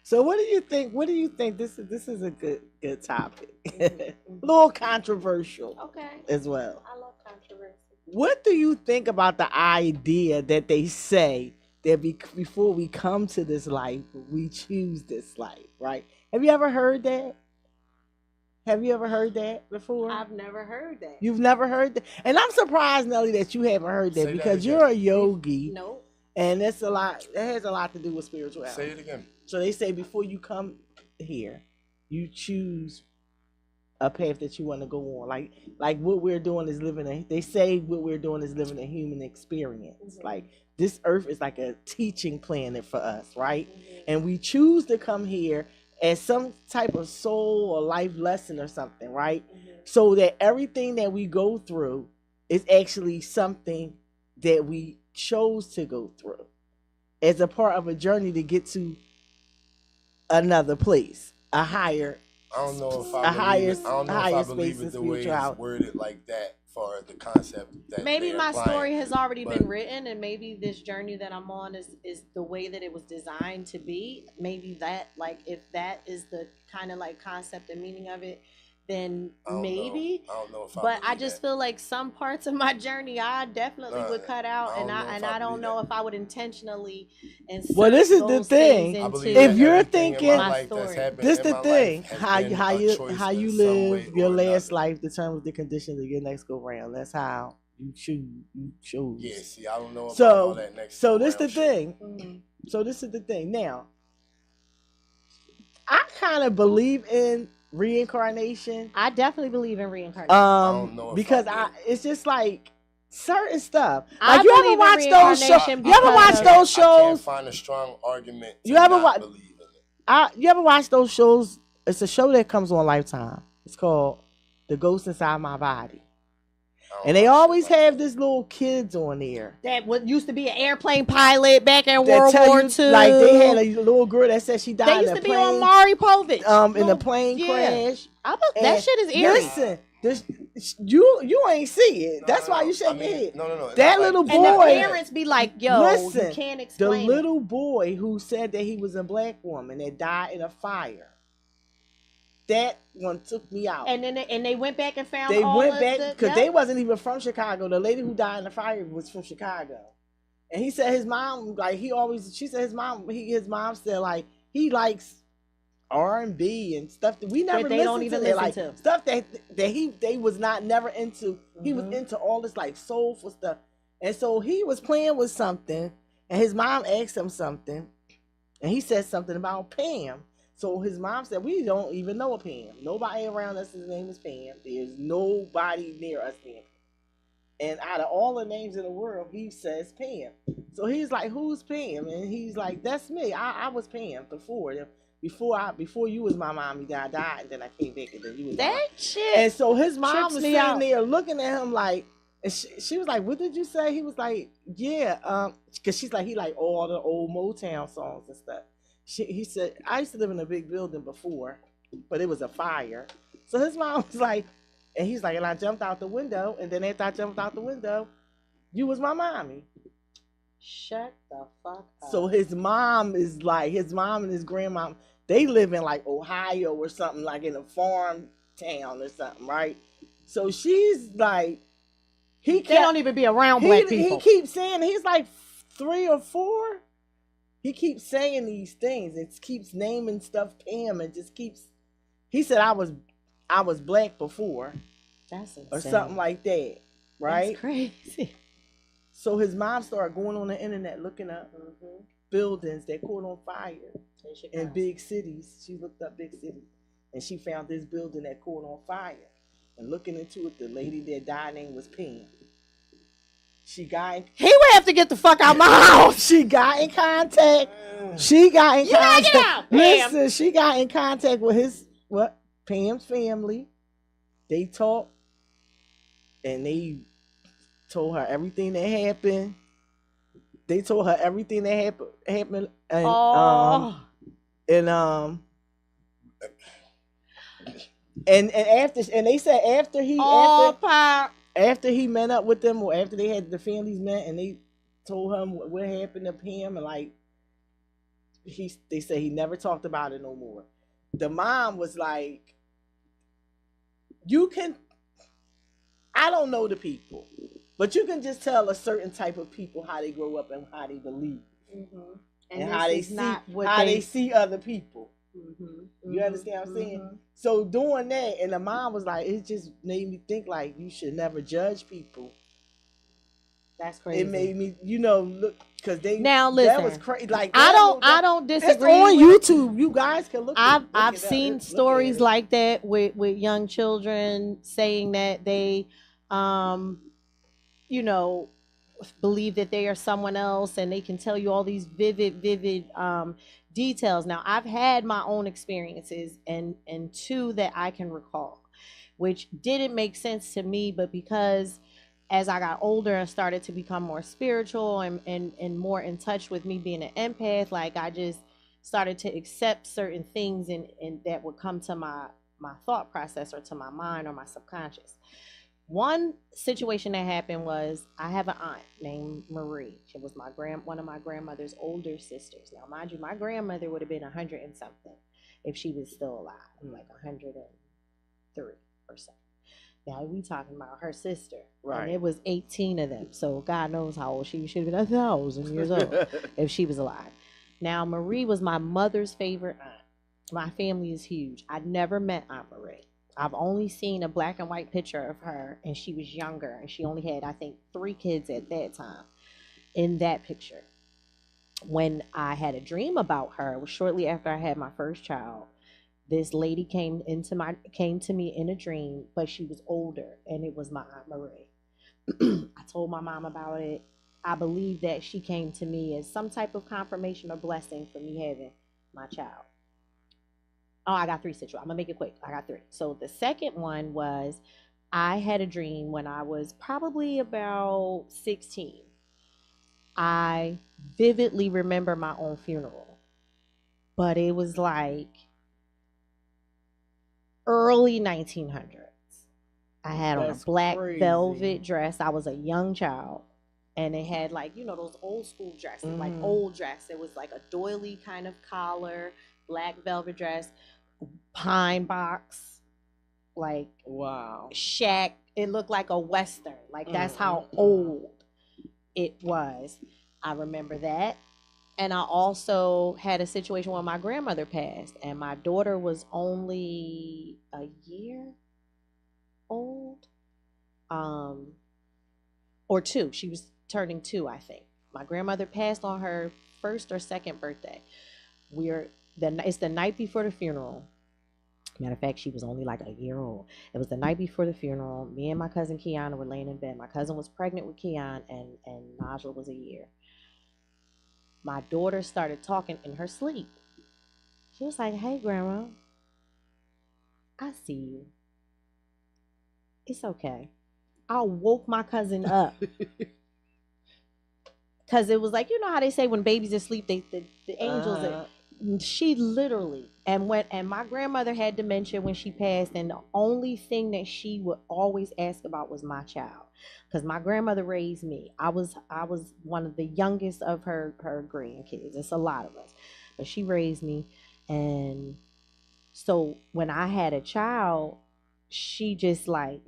So what do you think? What do you think? This is a good topic. A little controversial.
Okay.
As well.
I love controversy.
What do you think about the idea that they say that before we come to this life, we choose this life, right? Have you ever heard that? Have you ever heard that before?
I've never heard that.
You've never heard that? And I'm surprised, Nelly, that you haven't heard that, because you're a yogi.
Nope.
And that's a lot. That has a lot to do with spirituality.
Say it again.
So they say before you come here, you choose a path that you want to go on. Like what we're doing is they say what we're doing is living a human experience. Like this earth is like a teaching planet for us, right? And we choose to come here as some type of soul or life lesson or something, right? So that everything that we go through is actually something that we chose to go through as a part of a journey to get to another place, a higher.
I don't know if
a higher,
I believe it the way it's worded like that for the concept that
maybe my
applying.
story has already been written, and maybe this journey that I'm on is the way that it was designed to be. Maybe that, like, if that is the kind of like concept and meaning of it, then maybe.
I don't know if
but I just feel like some parts of my journey I definitely would cut out, and I don't know if I would intentionally insert.
Well, this is the thing. If you're thinking,
my story,
this is the thing. How you live your last life determines the conditions of your next go round. That's how you choose.
Yeah, see, I don't know about all that next.
So this the thing. Mm-hmm. So this is the thing. Now, I kind of believe in reincarnation.
I definitely believe in reincarnation.
I don't know
because it's just like certain stuff. Like you ever watch those shows? You ever watch those shows?
I can't find a strong argument.
You ever watch? You ever watch those shows? It's a show that comes on Lifetime. It's called The Ghost Inside My Body. And they always have this little kids on there.
That what used to be an airplane pilot back in World War II.
Like they had a little girl that said she died.
They used to be on Maury Povich.
In a plane crash.
That shit is eerie.
Listen, you ain't see it. That's why you shake your head.
No.
That little boy.
And the parents be like, yo,
listen,
you can't explain
the little boy who said that he was a black woman that died in a fire. That one took me out.
And then they went back and found.
They went back because they wasn't even from Chicago. The lady who died in the fire was from Chicago, and he said his mom, like she said his mom said like he likes R&B and stuff that we never
they don't even listen to.
Stuff that they was not never into. Mm-hmm. He was into all this like soulful stuff, and so he was playing with something, and his mom asked him something, and he said something about Pam. So his mom said, we don't even know a Pam. Nobody around us, his name is Pam. There's nobody near us named Pam. And out of all the names in the world, he says Pam. So he's like, who's Pam? And he's like, that's me. I was Pam before. Before you was my mommy, then I died, and then I came back, and then you was
that
mom.
Shit.
And so his mom was sitting there looking at him like, and she was like, what did you say? He was like, yeah, because she's like, he like all the old Motown songs and stuff. He said, I used to live in a big building before, but it was a fire. So his mom was like, and he's like, and I jumped out the window, and then after I jumped out the window, you was my mommy.
Shut the fuck up.
So his mom and his grandma, they live in like Ohio or something, like in a farm town or something, right? So she's like,
they don't even be around black people.
He keeps saying, he's like 3 or 4. He keeps saying these things. It keeps naming stuff Pam and just keeps. He said I was black before.
That's insane.
Or something like that, right?
That's crazy.
So his mom started going on the internet looking up buildings that caught on fire in big cities. She looked up big cities, and she found this building that caught on fire. And looking into it, the lady that died name was Pam. He would have to get the fuck out of my house. She got in contact. She got in contact. Get out, listen, she got in contact with Pam's family. They talked, and they told her everything that happened. They told her everything that happened, and they said after he met up with them, or after they had the families met, and they told him what happened to Pam, and like they said he never talked about it no more. The mom was like, I don't know the people, but you can just tell a certain type of people how they grow up and how they believe, and how they see other people. You understand what I'm saying? So doing that, and the mom was like, it just made me think like you should never judge people.
That's crazy.
It made me, look, because
now listen.
That was crazy. Like
I don't disagree.
It's on YouTube. You guys can look.
I've seen stories like that with young children saying that they, believe that they are someone else, and they can tell you all these vivid details. Now, I've had my own experiences, and 2 that I can recall, which didn't make sense to me, but because as I got older and started to become more spiritual and more in touch with me being an empath, like I just started to accept certain things and that would come to my thought process or to my mind or my subconscious. One situation that happened was I have an aunt named Marie. She was one of my grandmother's older sisters. Now, mind you, my grandmother would have been 100 and something if she was still alive, like 103 or so. Now we talking about her sister, right? And it was 18 of them, so God knows how old she should have been, 1,000 years old if she was alive. Now Marie was my mother's favorite aunt. My family is huge. I'd never met Aunt Marie. I've only seen a black and white picture of her, and she was younger, and she only had, I think, 3 kids at that time in that picture. When I had a dream about her, it was shortly after I had my first child. This lady came to me in a dream, but she was older, and it was my Aunt Marie. I told my mom about it. I believe that she came to me as some type of confirmation or blessing for me having my child. Oh, I got 3 situations. I'm gonna make it quick. I got 3. So the second one was I had a dream when I was probably about 16. I vividly remember my own funeral, but it was like early 1900s. I had on a black velvet dress. I was a young child, and it had like, you know, those old school dresses, like old dress. It was like a doily kind of collar, black velvet dress, pine box, like wow, shack. It looked like a Western. Like that's how old it was. I remember that. And I also had a situation where my grandmother passed, and my daughter was only a year old, or 2. She was turning 2, I think. My grandmother passed on her first or second birthday. It's the night before the funeral. Matter of fact, she was only like a year old. It was the night before the funeral. Me and my cousin Kiana were laying in bed. My cousin was pregnant with Keon, and Najla was a year. My daughter started talking in her sleep. She was like, "Hey, Grandma, I see you. It's okay." I woke my cousin up. Because it was like, you know how they say when babies are asleep, the angels are... She literally, and my grandmother had dementia when she passed, and the only thing that she would always ask about was my child, because my grandmother raised me. I was one of the youngest of her grandkids. It's a lot of us, but she raised me, and so when I had a child, she just like,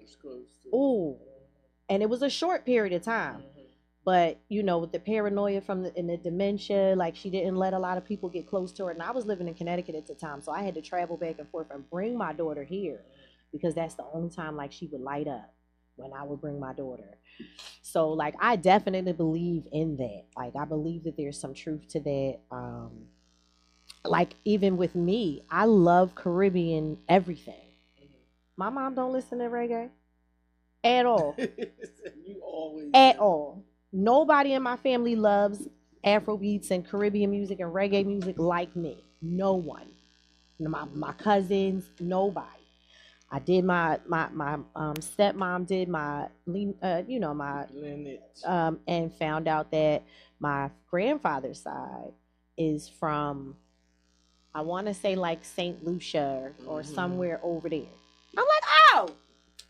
ooh, and it was a short period of time. But, you know, with the paranoia and the dementia, like she didn't let a lot of people get close to her. And I was living in Connecticut at the time, so I had to travel back and forth and bring my daughter here, because that's the only time like she would light up, when I would bring my daughter. So like I definitely believe in that. Like I believe that there's some truth to that. Like even with me, I love Caribbean everything. My mom don't listen to reggae at all.
You always
at all. Nobody in my family loves Afrobeats and Caribbean music and reggae music like me. No one. My cousins, nobody. I did my stepmom did my and found out that my grandfather's side is from, I want to say like St. Lucia or somewhere over there. I'm like, oh.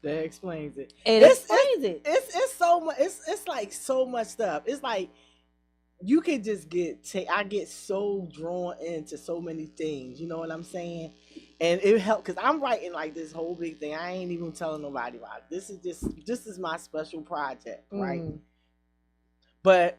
That explains it.
It's
so much. It's like so much stuff. It's like you can just I get so drawn into so many things. You know what I'm saying? And it helped because I'm writing like this whole big thing. I ain't even telling nobody about it. This is my special project, right? But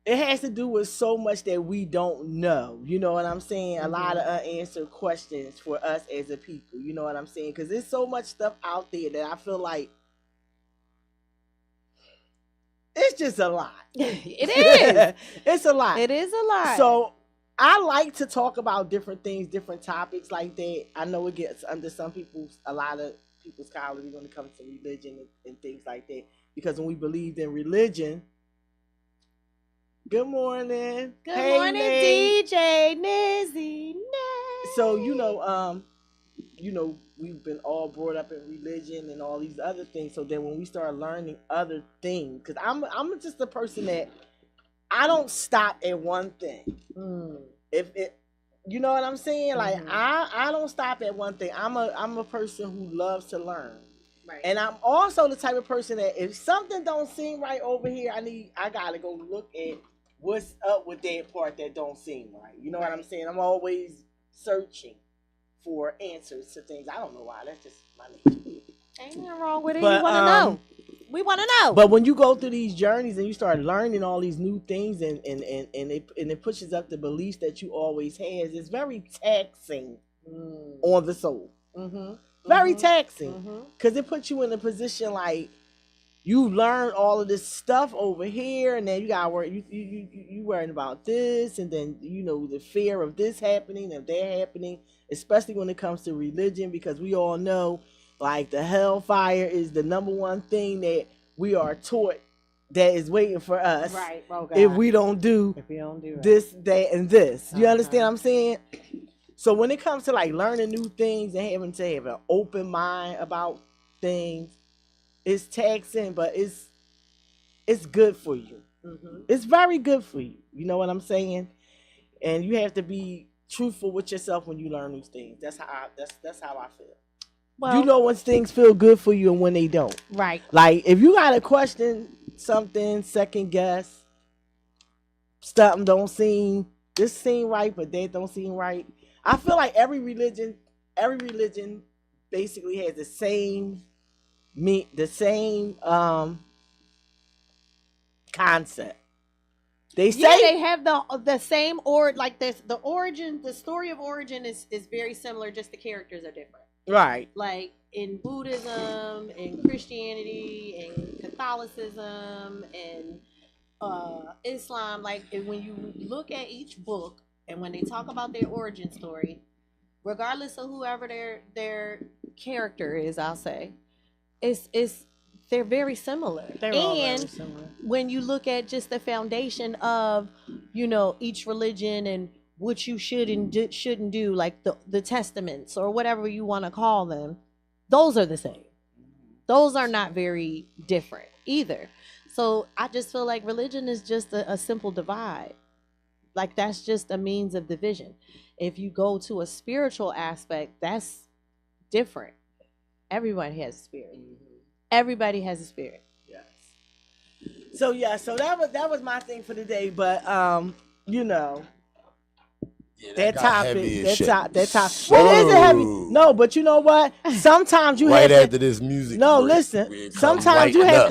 it has to do with so much that we don't know. You know what I'm saying? A lot of unanswered questions for us as a people. You know what I'm saying? Because there's so much stuff out there that I feel like it's just a lot.
It is.
It's a lot.
It is a lot.
So I like to talk about different things, different topics like that. I know it gets under a lot of people's scholarly when it comes to religion and things like that. Because when we believed in religion... Good morning.
Good morning, Nate. DJ Nizzy.
So, you know, we've been all brought up in religion and all these other things. So then when we start learning other things, because I'm just a person that I don't stop at one thing. If it, you know what I'm saying? Like I don't stop at one thing. I'm a person who loves to learn.
Right.
And I'm also the type of person that if something don't seem right over here, I gotta go look at what's up with that part that don't seem right. You know what I'm saying? I'm always searching for answers to things. I don't know why. That's just my nature.
Ain't nothing wrong with it.
But,
You want to know. We want to know.
But when you go through these journeys and you start learning all these new things and it pushes up the beliefs that you always had, it's very taxing on the soul. Very taxing. Because it puts you in a position like you learn all of this stuff over here, and then you got worry. You worrying about this, and then the fear of this happening, of that happening, especially when it comes to religion, because we all know, like, the hellfire is the number one thing that we are taught that is waiting for us.
Right. Oh,
if we don't do
right.
this, that, and this. You understand what I'm saying? So when it comes to like learning new things and having to have an open mind about things, it's taxing, but it's good for you. It's very good for you. You know what I'm saying? And you have to be truthful with yourself when you learn new things. That's how I feel.
Well,
you know when things feel good for you and when they don't.
Right.
Like if you gotta question something, second guess, something this seem right, but that don't seem right. I feel like every religion basically has the same concept. They say
they have the same like this. The origin, the story of origin is very similar. Just the characters are different.
Right.
Like in Buddhism, in Christianity, in Catholicism, and Islam. Like when you look at each book and when they talk about their origin story, regardless of whoever their character is, I'll say, they're very similar.
They're all very similar.
When you look at just the foundation of, each religion and what you should and shouldn't do, like the testaments or whatever you want to call them, those are the same. Those are not very different either. So I just feel like religion is just a simple divide. Like that's just a means of division. If you go to a spiritual aspect, that's different. Everyone has a spirit. Everybody has a spirit.
Yes. So that was my thing for today. But that topic. It isn't heavy. No, but you know what? Sometimes you have
after this music.
No, listen. Sometimes you have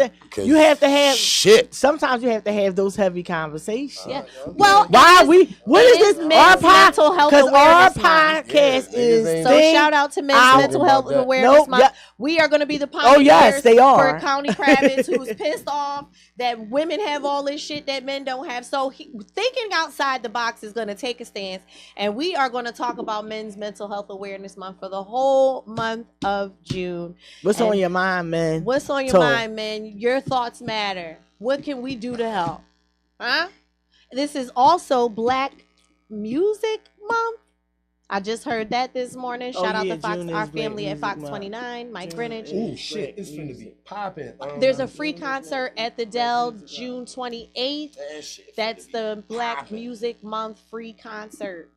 to have shit. Sometimes you have to have those heavy conversations.
Yeah. Well,
what is this?
Our mental health
because our
awareness month.
podcast is
So shout out to Men's Mental Health Awareness Month. We are going to be the pioneers.
Oh yes, they are.
For County Kravitz, who's pissed off that women have all this shit that men don't have. So thinking outside the box is going to take a stance. And we are going to talk about Men's Mental Health Awareness Month for the whole month of June.
What's on your mind, man?
What's on your mind, man? Your thoughts matter. What can we do to help? Huh? This is also Black Music Month. I just heard that this morning. Shout out to Fox, our family at Fox 29, Mike Greenwich.
Oh shit, it's finna be popping.
There's a free concert at the Dell June 28th. That's the Black Music Month free concert.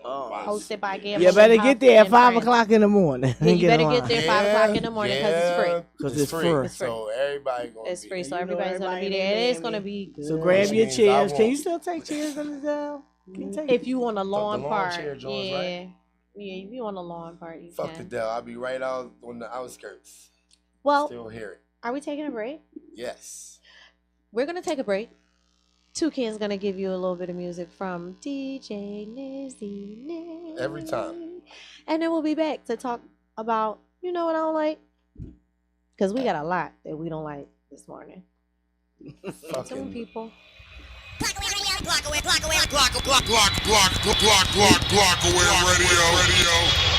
Hosted by Gamble.
You better get there at 5 o'clock in the morning.
Yeah, you better get there 5 o'clock in the morning because it's free.
Because it's free.
So everybody gonna
It's free, so everybody's gonna be there. It's gonna be good.
So grab your chairs. Can you still take chairs in the Dell?
If you want a lawn part,
chair joints, right?
Yeah, if you want a lawn part, you
Fuck
can.
the Dell. I'll be right out on the outskirts.
Well,
Still hear it.
Are we taking a break?
Yes.
We're gonna take a break. Toucan's gonna give you a little bit of music from DJ Nizzy.
Every time.
And then we'll be back to talk about, you know what I don't like? Because we got a lot that we don't like this morning. Some people.
Block away radio.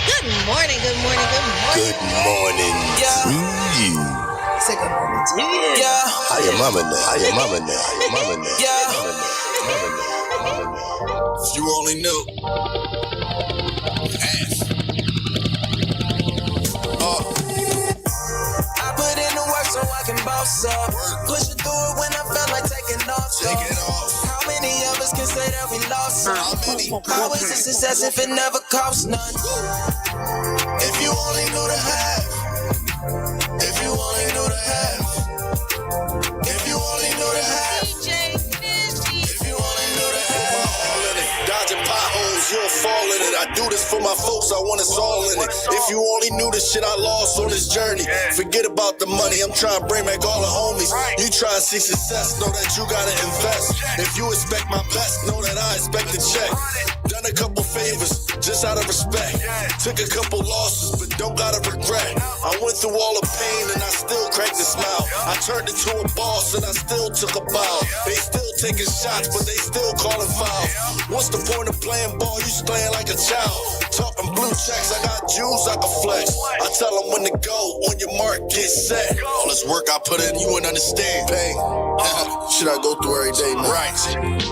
Good morning.
Good morning to you.
Say good morning to you. Yeah.
How your mama now?
Yeah.
If you only knew.
boss up. Pushing through it when I felt like taking off. How many of us can say that we lost some? How is it success if it never costs none? If you only knew the half. If you only knew the half. If you only knew the half. If you only knew the half.
Dodging potholes, you'll fall in it. I do this for my folks, I want us all in it. If you only knew the shit I lost on this journey. Forget about the money, I'm trying to bring back all the homies. You try to see success, know that you gotta invest. If you expect my best, know that I expect a check. Done a couple favors, just out of respect. Took a couple losses, but don't gotta regret. I went through all the pain and I still cracked a smile. I turned into a boss and I still took a bow. They still taking shots, but they still calling foul. What's the point of playing ball? You playing like a child. Talking blue checks, I got jewels I can flex. I tell them when to go, on your mark, get set. All this work I put in, you wouldn't understand. Pain, shit I go through every day, man. Right.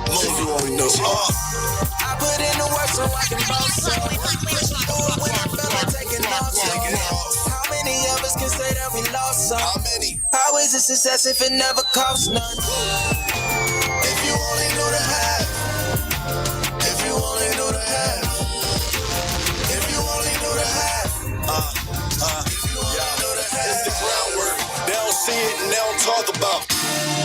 Most of you only know.
I put in the work so I can boss up. Pushing through it when I felt like taking off. How many of us can say that we lost some?
How many?
How is it success if it never costs none? If you only knew the half. If you only knew the half. If you only knew the half.
It's the groundwork. They don't see it and they don't talk about.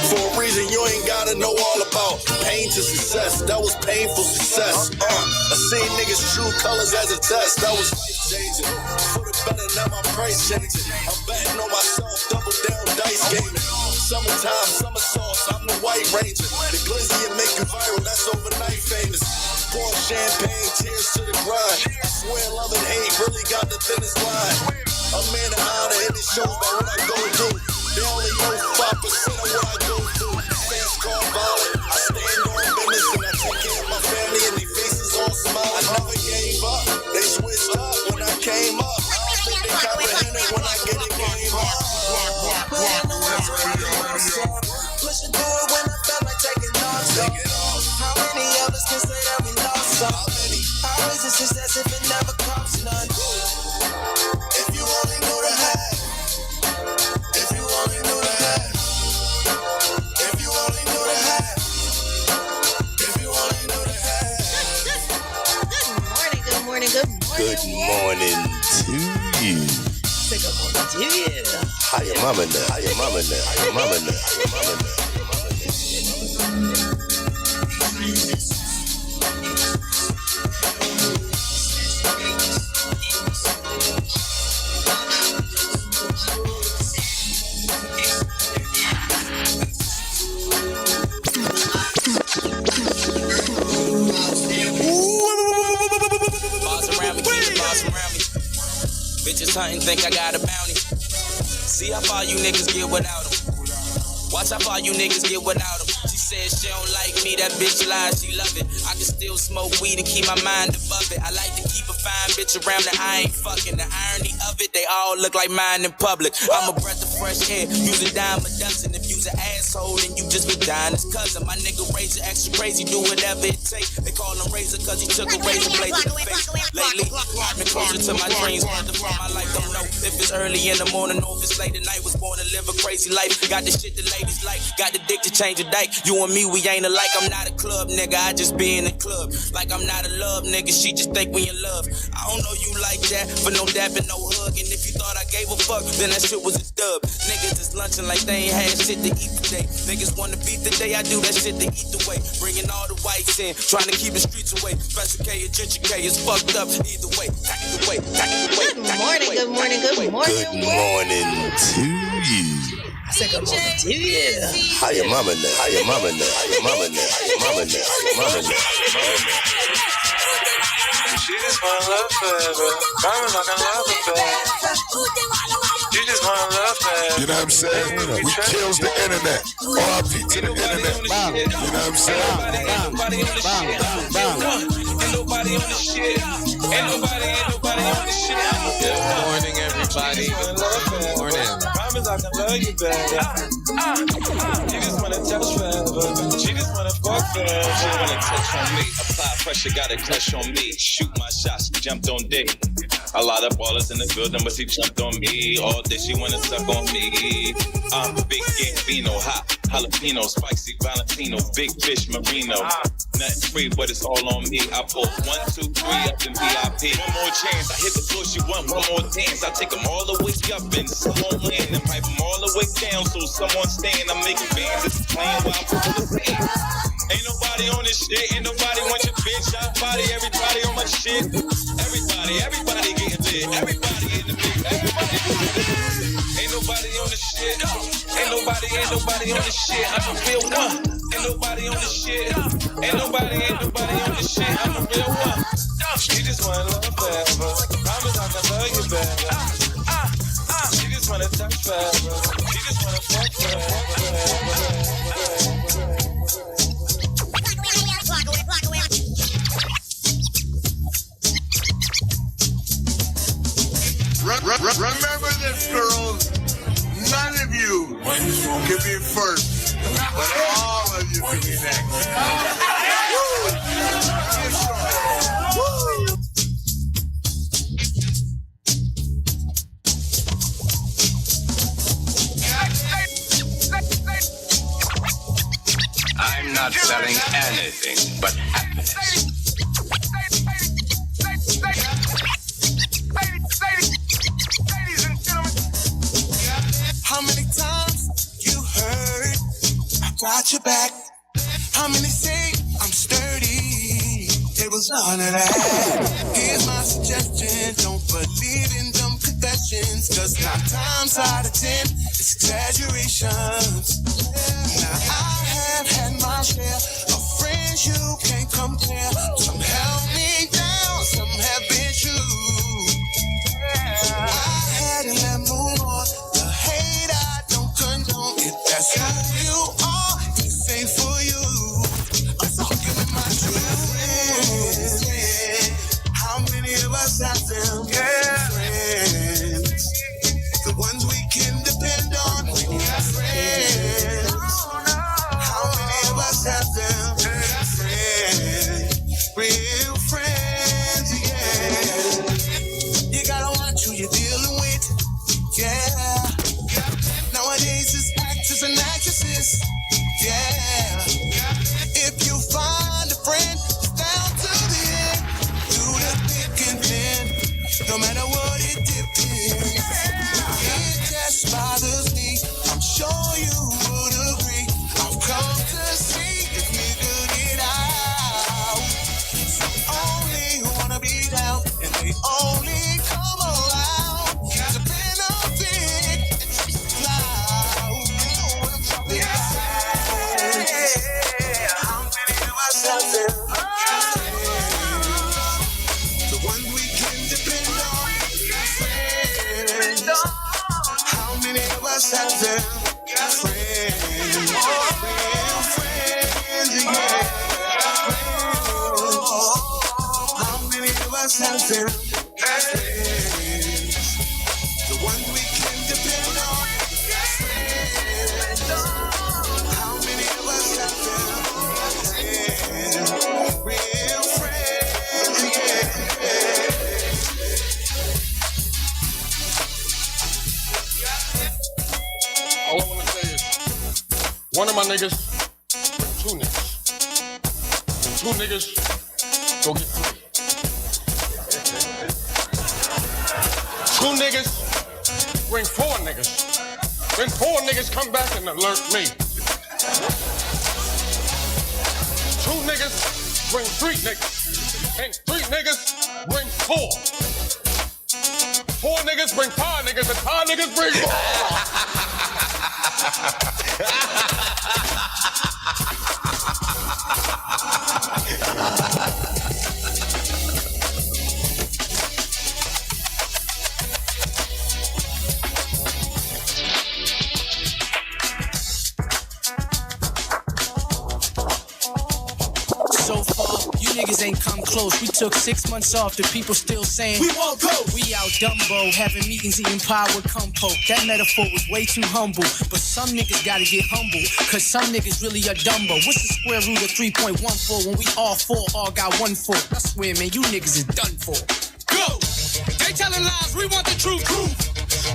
For a reason you ain't gotta know all about. Pain to success, that was painful success. I seen niggas true colors as a test. That was life changing. For the better, now my price changing. I'm betting on myself, double down dice gaming. Summertime, summer sauce, I'm the white ranger. The glizzy will make you viral, that's overnight famous. Pour champagne, tears to the grind. I swear love and hate really got the thinnest line. A man of honor and it shows by what I go through. They only know 5% of what I go through. Face called violent, I stand on business and I take care of my family and their faces all smile. I never gave up, they switched up when I came up. I don't think they comprehended when I get it game up.
Put in the work so I can boss up. Pushing through it when I felt like taking off. How many of us can say that we lost some? How is it success if it never costs none? If you only knew the half. If you only knew the half. If you only knew the half. If you only knew the half.
Good morning, good morning, good morning.
Good morning to you.
Say good morning to you.
How your mama now? How your mama now? How your mama now? How your mama now?
Bitches hunting, think I got a bounty. See how far you niggas get without them. Watch how far you niggas get without them. She said she don't like me, that bitch lies, she love it. I can still smoke weed and keep my mind above it. I like to keep a fine bitch around that I ain't fucking. The irony of it, they all look like mine in public. I'm a breath of fresh air, use a dime a dozen. If you's an asshole, then you just be dying as cousin. My nigga Razor extra crazy, do whatever it takes. They call him Razor cause he took a razor blade to the face. Lately, I've been closer to my dreams. Further from my life, don't know if it's early in the morning or if it's late at night. Was born to live a crazy life. Got the shit the ladies like. Got the dick to change a dike. You and me, we ain't alike. I'm not a club nigga, I just be in the club. Like I'm not a love nigga, she just think we in love. I don't know you like that, for no dapping, no hugging. If you thought I gave a fuck, then that shit was a dub. Niggas is lunching like they ain't had shit to eat today. Niggas wanna beat the day I do that shit to eat the way. Bringing all the whites in, trying to keep the streets away. Special K or Ginger K is fucked up either way. Good
morning, good morning, good morning.
Good morning to you.
I said good morning to you.
How your mama now? How your mama now? How your mama now? How your mama now? How your mama now?
She just wanna love forever. Promise I can love her back. You just wanna love forever.
You know what I'm saying? We kills the internet. RIP to the internet. You know what I'm saying?
Ain't nobody on the shit. Ain't nobody on the shit.
Good morning, everybody. Good morning. Promise I can love you better. She just wanna touch forever. She just wanna fuck forever.
She wanna touch on me, apply pressure, got a crush on me. Shoot my shots, jumped on dick. A lot of ballers in the building, but she jumped on me. All day she wanna suck on me. I'm big Gambino, hot jalapeno, spicy Valentino, big fish Marino. Nothing free, but it's all on me. I pull 1, 2, 3 up in VIP. One more chance, I hit the floor, she want one more dance. I take them all the way up and someone land and pipe them all the way down so someone stand. I'm making bands, it's playing while I'm full of sand. Ain't nobody on this shit, ain't nobody want your bitch. I body everybody on my shit. Everybody getting lit. Everybody in the mix. Everybody getting lit. Ain't nobody on this shit. Ain't nobody on this shit. I'm a real one. Ain't nobody on this shit. Ain't nobody on this shit. I'm a real one. She just wanna love forever. Promise I can love you better. She just wanna touch forever. She just wanna fuck forever.
Remember this, girls. None of you can be first, but all of you can be next.
I'm not selling anything but happiness.
How many times you heard I got your back? How many say I'm sturdy? It was none of that. Here's my suggestion: don't believe in dumb confessions, 'cause 9 times out of 10 it's exaggerations. Now I have had my share of friends you can't compare. Some held me down, some have been true. I had to let move on. The hate I don't condone. If that's who you are, this ain't for you. I'm talking with my true friends. How many of us have them friends? The ones we can depend on when you have friends. How many of us have them friends? Real friends, yeah. You gotta watch who you're dealing with, yeah. Nowadays it's actors and actresses, yeah. If you find a friend, it's down to the end. Do the thick and thin, no matter what it depends. It just bothers me, I'm sure you would agree. I've come to see if we could get out. Some only wanna be down, and they only come around to benefit and loud. You know what I'm talking about. How many of us out there? The ones we can depend on. Friends. How many of us out there? Friends. Real friends, yeah. How many of us out there? Friends. The ones we can depend on. Friends. How many of us out there? Friends. Real friends, yeah.
All I want to say is, one of my niggas, 2 niggas. 2 niggas, go get 3. 2 niggas, bring 4 niggas. Then 4 niggas come back and alert me. 2 niggas, bring 3 niggas. And 3 niggas, bring 4. 4 niggas, bring 5 niggas. And 5 niggas, bring 4.
So far, you niggas ain't come close. We took 6 months off, the people still saying we won't go. We out Dumbo, having meetings, eating pie with compo. That metaphor was way too humble. But some niggas gotta get humble, cause some niggas really are Dumbo. What's the square root of 3.14 when we all 4 all got 1 4? I swear, man, you niggas is done for. Go! They They telling lies, we want the truth.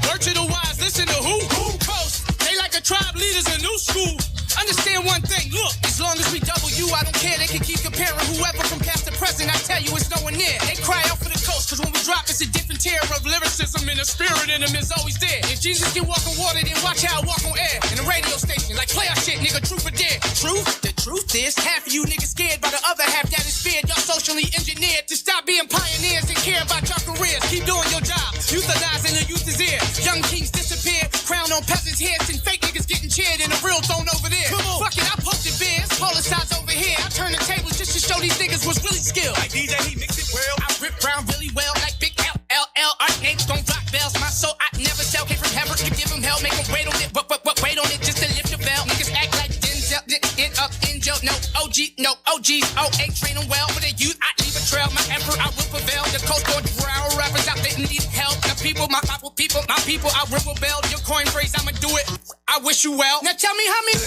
Word to the wise, listen to who? Coast. They like a tribe leaders in new school. Understand one thing, look, as long as we double you, I don't care. They can keep comparing whoever from past to present. I tell you, it's nowhere near. They cry out for the coast, cause when we drop, it's a different tier of lyricism, and the spirit in them is always there. If Jesus can walk on water, then watch how I walk on air. In a radio station, like play our shit, nigga, truth or dare. Truth? The truth is, half of you niggas scared by the other half that is feared. Y'all socially engineered to stop being pioneers and care about your careers. Keep doing your job, euthanizing the youth is here. Young kings disappear, crown on peasants' heads, and fake niggas getting cheered, and the real throne over there. Come on. Fuck it, I posted beers, polar sides over here. I turn the tables just to show these niggas was really skilled. Like DJ, he mix it well. I rip brown really well, like Big LLL. Art names don't block bells. My soul, I never sell. Came from heaven to give him hell, make him wait on it. But wait on it just to lift the bell. Niggas act like Denzel, end up in jail. No OG, no OGs. Oh, ain't train them well. For the youth, I leave a trail. My emperor, I will prevail. The coast going growl rappers out there need help. The people, my people, I will rebel. Your coin phrase, I'ma do it. I wish you well. Now tell me how many.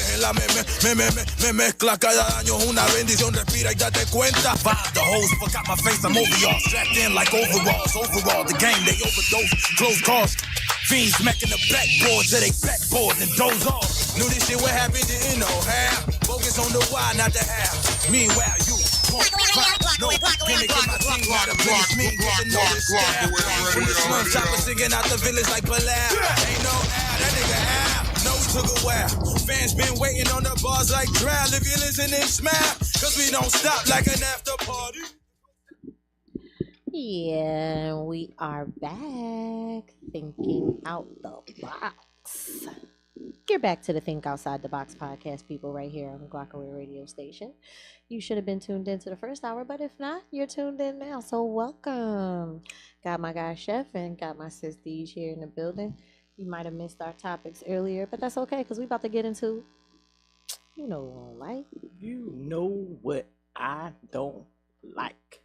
Me mezcla cada año una bendición, respira y date cuenta. Vibe the hoes, forgot my face, I'm over y'all. Strapped in like overalls, the game, they overdose. Close calls, fiends smacking the backboard to they backboards and doze off. Knew this shit would happen, didn't know how. Focus on the why, not the how. Meanwhile, you won't find no gimmick in my team. Not a finish me, get to know this style. From the slum chopper singing out the village like Bilal. Ain't no Al, that nigga Al. No, we took a while. Fans been waiting on the bars like trial. If you listen and smile, cause we don't stop like an after party.
Yeah, we are back. Thinking out the box. You're back to the Think Outside the Box podcast, people, right here on the Glockaway radio station. You should have been tuned into the first hour, but if not, you're tuned in now. So welcome. Got my guy Chef and got my sis Deej here in the building. You might have missed our topics earlier, but that's okay because we about to get into, you know what I like.
You know what I don't like.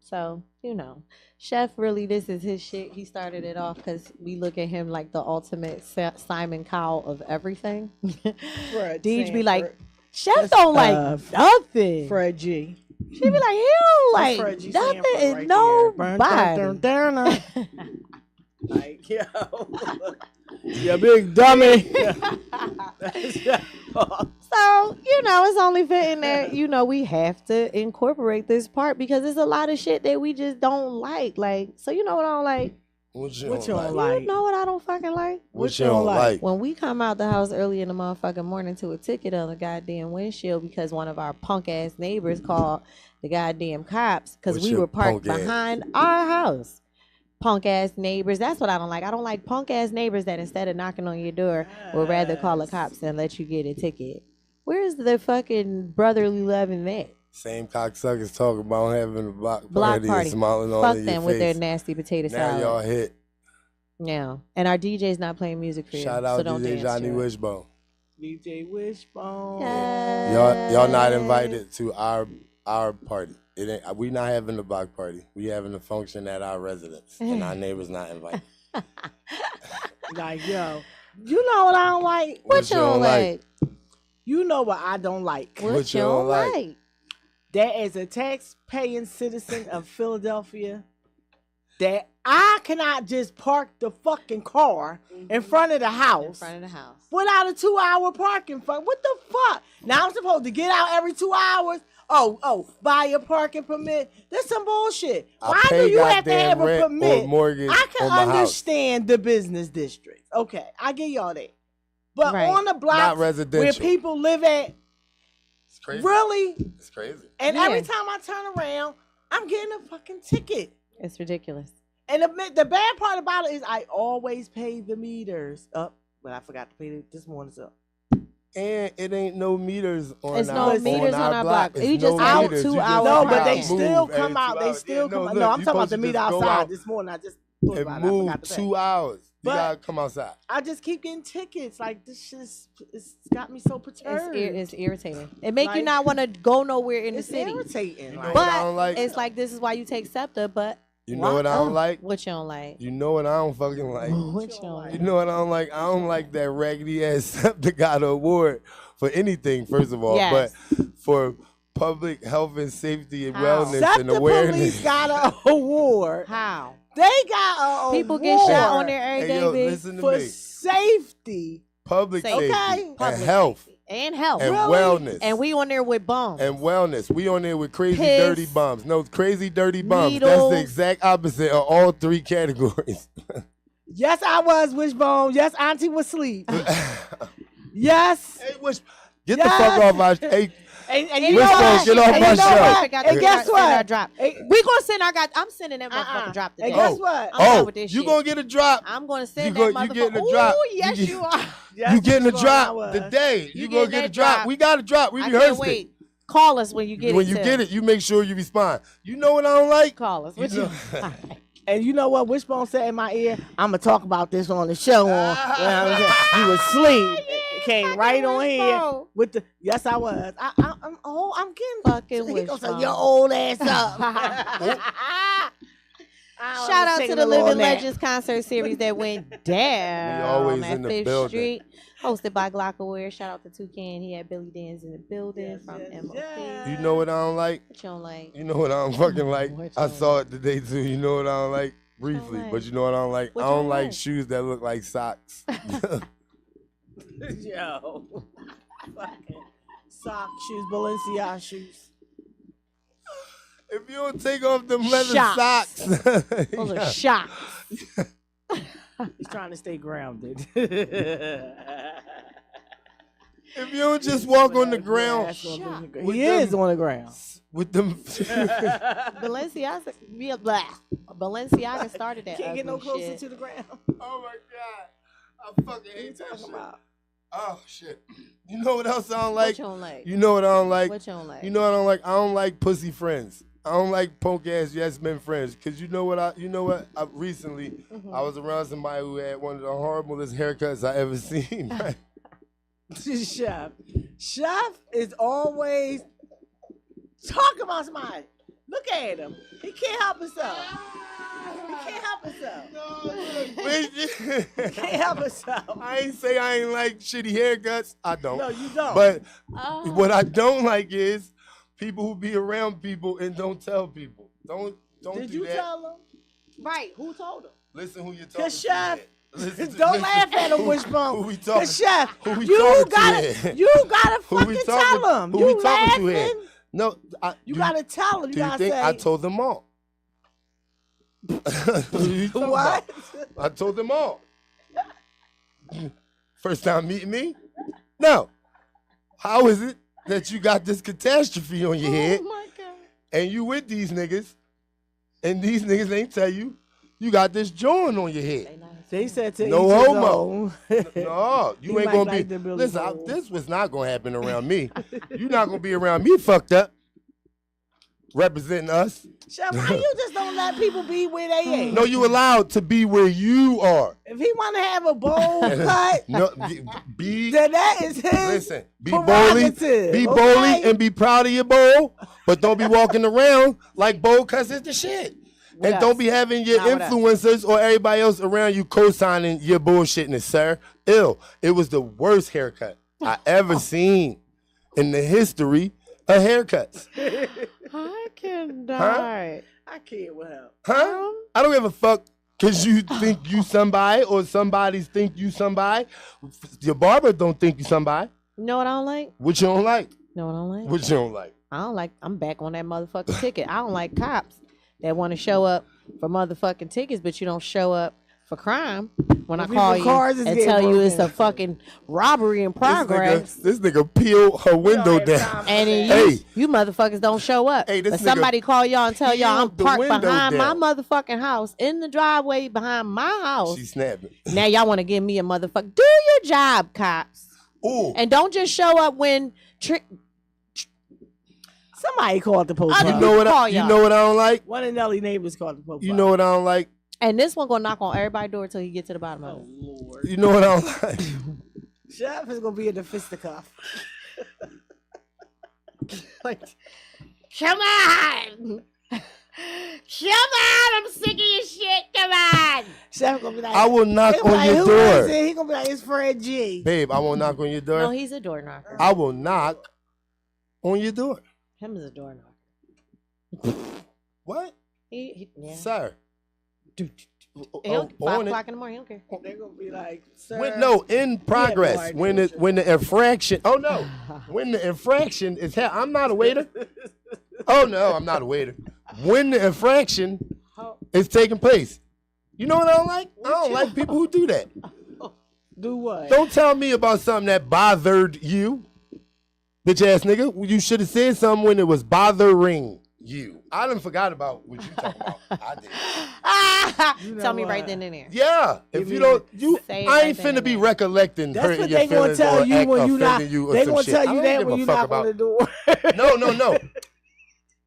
So, you know, Chef really, this is his shit. He started it off because we look at him like the ultimate Simon Cowell of everything. Deej be like, Chef don't like nothing.
Fred G.
She be like, he don't like nothing is
right
nobody.
Like, yo, you big dummy.
So, you know, it's only fitting that, you know, we have to incorporate this part because there's a lot of shit that we just don't like. Like, so you know what I don't like?
What you
don't like? You know what I don't fucking like?
What you don't like?
When we come out the house early in the motherfucking morning to a ticket on the goddamn windshield because one of our punk ass neighbors called the goddamn cops because we were parked behind our house. Punk ass neighbors. That's what I don't like. I don't like punk ass neighbors that instead of knocking on your door would rather call the cops than let you get a ticket. Where's the fucking brotherly love in that?
Same cocksuckers talking about having a block party and smiling all in your face.
Fuck them with their nasty potato salad.
Now y'all hit.
Yeah. And our DJ's not playing music for you.
Shout out DJ Johnny Wishbone.
DJ Wishbone.
Y'all not invited to our party. It ain't, we not having a block party. We having a function at our residence, and our neighbors not invited.
Like, yo, you know what I don't like?
What you don't like?
You know what I don't like?
What you don't like?
That as a tax-paying citizen of Philadelphia, that I cannot just park the fucking car in front of the house. Without a 2-hour parking fee. What the fuck? Now I'm supposed to get out every 2 hours? Oh, buy a parking permit. That's some bullshit. Why do you have to have a permit? I can understand the business districts. Okay, I give y'all that. But on the block where people live at,
it's crazy.
Really?
It's crazy.
And every time I turn around, I'm getting a fucking ticket.
It's ridiculous.
And the bad part about it is I always pay the meters up, but I forgot to pay it this morning's up.
And it ain't no meters on
it's
our
no meters on our block.
You
just out 2 hours.
No, but they still come out. They still come out. No, I'm talking about the meter outside this morning. I just thought about it. I forgot to pay.
2 hours. You gotta come outside.
I just keep getting tickets. Like, this shit, it's got me so perturbed.
It's irritating. It make you not want to go nowhere in the city.
It's irritating.
You know what I don't like?
It's like, this is why you take SEPTA, but
you know what I don't like?
What you don't like?
You know what I don't fucking like?
What you don't like?
You know what I don't like? I don't like that raggedy ass SEPTA got an award for anything, first of all, but for public health and safety and wellness and awareness.
Police got an award.
How?
They got a
People get shot on there every day,
yo,
bitch.
listen to
for
me.
safety.
Public
Safety.
safety
Okay.
and health
And health.
and
Really?
wellness.
And we on there with bombs.
And wellness. We on there with crazy
Piss,
dirty bums. No, crazy dirty bums. That's
needles.
the exact opposite of all three categories.
Yes, I was Wishbone. Yes, Auntie was asleep. Yes.
Hey, get the fuck off our... Hey,
And you
Wishbone,
know what?
get off
And
my
you know
show.
what? And guess what?
We gonna send our I'm sending that motherfucker drop today.
And guess what?
I'm done with this
you
shit.
gonna get a drop.
I'm gonna send
You
that
go- you
motherfucker.
getting a drop.
Ooh, yes,
You
you,
get-
are.
Yes,
You getting a
Wishbone, I
drop
was.
today. You gonna
getting
get a
that
drop.
drop.
We got a drop. We
I
rehearsed
can't wait.
it.
Call us when you get
When
it.
you
too.
get it, you make sure you respond. You know what I don't like?
Call us. What
You
you?
know-
And you know what Wishbone said in my ear? I'm going to talk about this on the show. You was asleep. Came right on here
Wishbone.
with the. Yes, I was. I'm getting
Fucking
He gonna say
Wishbone.
your old ass up.
Shout out to the Living Legends concert series that went down
We always
at
in the
5th
building.
Street, hosted by Glockaware. Shout out to Toucan. He had Billy Dan's in the building from MOP.
You know what I don't like?
What you don't like?
You know what I don't fucking like?
What you
I
don't
saw it today too. You know what I don't like? Briefly,
like?
but you know what I don't like?
What
I
you
don't
don't
like
like?
shoes that look like socks.
Yo. Fucking sock shoes, Balenciaga shoes.
If you don't take off them leather
Shocks.
socks,
Those are shocks.
He's trying to stay grounded.
if you don't just walk on the ground with
He is
them-
on the ground.
with them,
Balenciaga started that.
Can't get no
ugly
closer
shit.
to the ground.
oh my god, I fucking hate that shit. Oh shit. You know what else I don't like?
What you don't like?
You know what I don't like?
What you don't like?
You know what I don't like? I don't like pussy friends. I don't like punk ass yes men friends. Cause you know what? I recently
Mm-hmm.
I was around somebody who had one of the horriblest haircuts I ever seen. Right?
Chef is always talking about somebody. Look at him. He can't help himself. He can't help himself. He can't help himself.
I ain't say I ain't like shitty haircuts. I don't.
No, you don't.
But what I don't like is people who be around people and don't tell people. Don't
Did
do
you
that.
tell him? Right. Who told him?
Listen who you're talking
Cause
to.
Chef,
Listen
don't
listen
laugh at him,
who-
Wishbone.
Who we talking?
Cause Chef,
Who we
you
talking to
gotta
here? Who
fucking
we
tell
talking?
him.
Who
You
we talking to here?
laughing?
No,
You gotta tell him. You
Do you
gotta
think
say.
I told them all? What? you talking
What?
about? I told them all. First time meeting me? No. How is it that you got this catastrophe on your head and you with these niggas and these niggas ain't tell you you got this joint on your head?
They said to
No
each his
homo.
own.
No, you
He
ain't
might
gonna
like
be.
the Billy
Listen,
Bowl.
this was not gonna happen around me. You're not gonna be around me fucked up, representing us.
Chef, why you just don't let people be where they at?
No, you allowed to be where you are.
If he want to have a bowl cut,
No, be
then that is his
listen. Be bowly,
prerogative,
be
okay?
bowly, and be proud of your bowl. But don't be walking around like bowl cuts is the shit. And
Yes.
don't be having your
Not with us.
influencers or everybody else around you co-signing your bullshitness, sir. Ill. It was the worst haircut I ever seen in the history of haircuts.
I can die.
I can't with him.
Huh? I don't give a fuck because you think you somebody or somebody's think you somebody. Your barber don't think you somebody.
You know what I don't like?
What you don't like?
Know what I don't like?
What you don't like?
I don't like. I'm back on that motherfucking ticket. I don't like cops that want to show up for motherfucking tickets, but you don't show up for crime. When I
When
call
people's cars
you
is
and
getting
tell you
broken
it's a fucking robbery in progress,
This nigga peeled her window down.
and then you motherfuckers don't show up.
Hey, this
but
nigga
somebody call y'all and tell y'all I'm
peeled the
parked
window
behind
down.
my motherfucking house in the driveway behind my house.
She snapping.
Now y'all want to give me a motherfucker. Do your job, cops.
Ooh.
And don't just show up when
Somebody called the police.
Other
You know what?
call
You
y'all.
know what I don't like.
One of Nelly neighbors called the police.
You know what I don't like.
And this one gonna knock on everybody's door till he get to the bottom of it.
Lord.
You know what I don't like.
Chef is gonna be in the fisticuff.
Like, come on! Come on! I'm sick of your shit. Come on!
Chef gonna be like,
I will knock
he gonna be
on
like,
your
who
door.
is it? He gonna be like, it's Fred G.
Babe, I won't knock on your door.
No, he's a door knocker.
I will knock on your door.
Him is a door knocker.
What?
Yeah.
Sir,
He'll, 5
on it.
o'clock in the morning. He don't care.
They're gonna be like, sir.
In progress.
idea
When the infraction. Oh no. When the infraction is I'm not a waiter. Oh no, I'm not a waiter. When the infraction is taking place. You know what I don't like? I don't like people who do that.
Do what?
Don't tell me about something that bothered you. Bitch ass nigga. You should have said something when it was bothering you. I done forgot about what you talking about. I did.
Tell me right then and there.
Yeah. If you don't,
Say it
I
right
ain't
then
finna
and
be
there.
recollecting
That's
hurting
what
your
they gonna
feelings
tell
or
you when you not.
offending you or
They
some
gonna
shit.
tell
I
you
don't
that
give
when
a
you
fuck
knock
about
on the door.
No.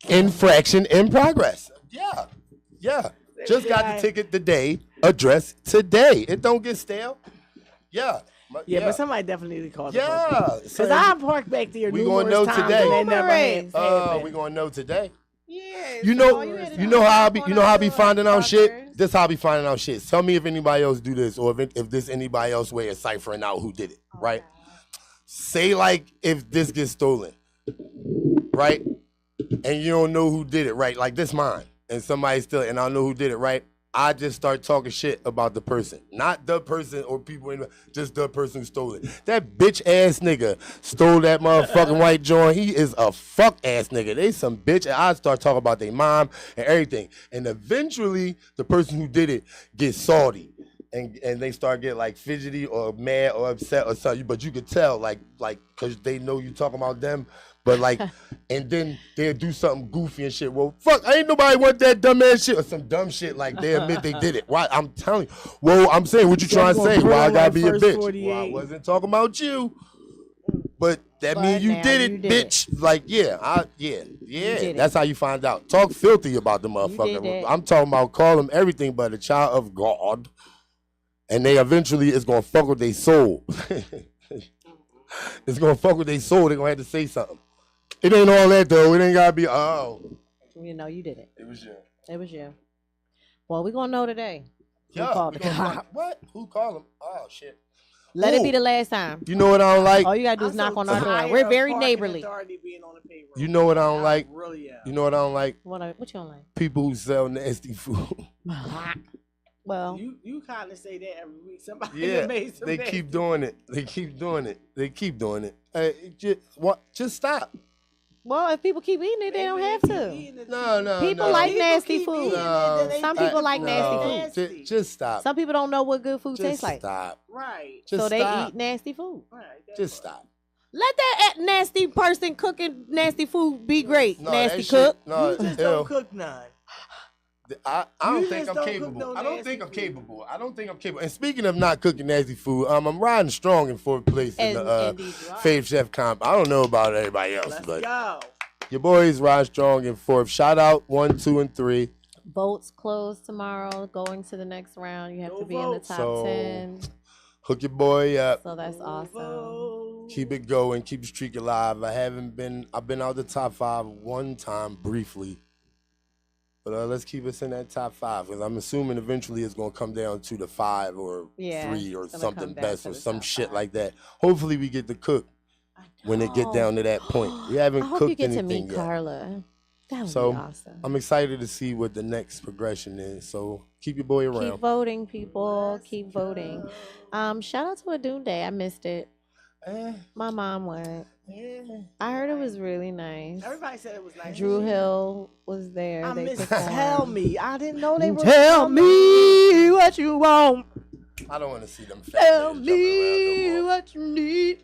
Infraction in progress. Yeah. Just got the ticket today. Address today. It don't get stale. Yeah.
Yeah, but somebody definitely called.
Yeah.
Because I parked back there.
We gonna know
times
today.
And they never had
We gonna know today.
Yeah.
You know how I be finding out shit. This how I be finding out shit. Tell me if anybody else do this, or if this anybody else way of ciphering out who did it. Right? Say like if this gets stolen, right? And you don't know who did it, right? Like this mine, and somebody still, and I don't know who did it, right? I just start talking shit about the person. Not the person or people, just the person who stole it. That bitch ass nigga stole that motherfucking white joint. He is a fuck ass nigga. They some bitch. And I start talking about their mom and everything. And eventually, the person who did it gets salty. And they start getting like fidgety or mad or upset or something. But you could tell, like, because they know you talking about them. But like, and then they'll do something goofy and shit. Well, fuck, ain't nobody want that dumb ass shit or some dumb shit. Like they admit they did it. Why? I'm telling you. Well, I'm saying what you trying to say. Why I gotta be a bitch?
48.
Well, I wasn't talking about you. But that means you
now
did it,
you did
bitch. Like, yeah.
did
That's how you find out. Talk filthy about the
did
motherfucker.
that.
I'm talking about call them everything but a child of God. And they eventually is gonna fuck with their soul. It's gonna fuck with their soul. They're gonna have to say something. It ain't all that though. It ain't gotta be
You know you did it.
It was you.
It was you. Well, we gonna know today.
Yeah.
Who called the cop?
What? Who called him? Oh shit.
Let it be the last time.
You know what I don't like?
All you gotta do is knock on our door. We're very neighborly.
You know what I don't like? You know what I don't like?
What you don't like?
People who sell nasty food.
Well,
you kind of say that every week. Somebody
Yeah,
made some
they
nasty-
keep doing it. They keep doing it. Hey, just stop.
well, if people keep eating it, they don't have to.
No.
People like nasty food. Some people like nasty food.
Just stop.
Some people don't know what good food
Just
tastes like.
stop.
Right.
Just
So they
stop.
eat nasty food.
Just stop.
Let that nasty person cooking nasty food be great.
No,
nasty
that shit-
cook.
no,
You just
ew.
don't cook none.
I don't
You
think
just
I'm
don't cook
capable.
no
I don't
nasty
think I'm
food.
capable. I don't think I'm capable. And speaking of not cooking nasty food, I'm riding strong in fourth place in the Fave Chef comp. I don't know about everybody else, but
Go.
your boys ride strong in fourth. Shout out 1, 2, and 3.
Votes close tomorrow. Going to the next round, you have to be in the top
So
10.
hook your boy up.
So that's awesome.
Keep it going. Keep the streak alive. I've been out the top 5 one time briefly. But let's keep us in that top 5 because I'm assuming eventually it's going to come down to the 5 or 3 or something best or some shit like that. Hopefully we get to cook when it get down to that point. We haven't
I hope
cooked
you get to
anything
meet
yet.
Carla. That would
So
be awesome.
I'm excited to see what the next progression is. So keep your boy around.
Keep voting, people. Keep voting. Shout out to Adune Day. I missed it. My mom went. I heard it was really nice.
Everybody said it was nice.
Drew Hill was there.
I
They
miss
performed.
Tell Me. I didn't know they were.
Tell me what you want.
I don't want to see them.
Tell me what you need.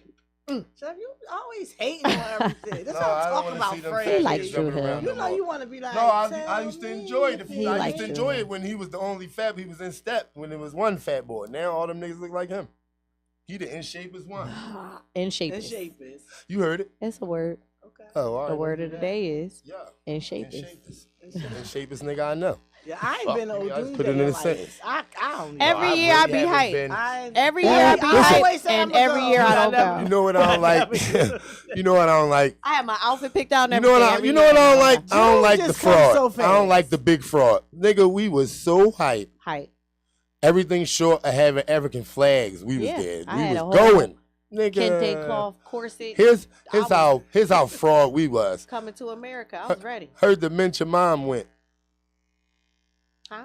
Chef, you always hating on everything. That's
No,
what
I
I'm
don't
talking
wanna see
about,
them
Fred.
He likes Drew Hill.
You know you want to be like.
No, I used to enjoy it.
He
I
likes
used to
Drew
enjoy
Hill.
it when he was the only fat. He was in step when it was one fat boy. Now all them niggas look like him. He the in shape as one.
In shape.
In shape is.
You heard it.
It's a word.
Okay.
Oh, all right.
The word of the day is
Yeah.
in shape.
In shape is nigga I know.
Yeah, I ain't
Fuck,
been on
nigga, I just
Odune
put it in
Day
a
like,
sentence.
I don't know.
Every
I
year I
really
be
haven't
hyped.
been-
Every year I be hyped, and every year I don't go.
You know what I don't like? You know what I don't like?
I have my outfit picked out and
You know what
everything.
you know what I don't like? I don't
You
like the
just come
fraud.
so
I don't
fast.
like the big fraud. Nigga, we was so hyped.
Hype.
Everything short of having African flags. We was
Yeah,
there.
I
We
had
was
a whole
going. Nigga.
Kente cloth corset.
Here's
I was
how fraud we was.
coming to America. I was ready.
Heard the mention mom went.
Huh?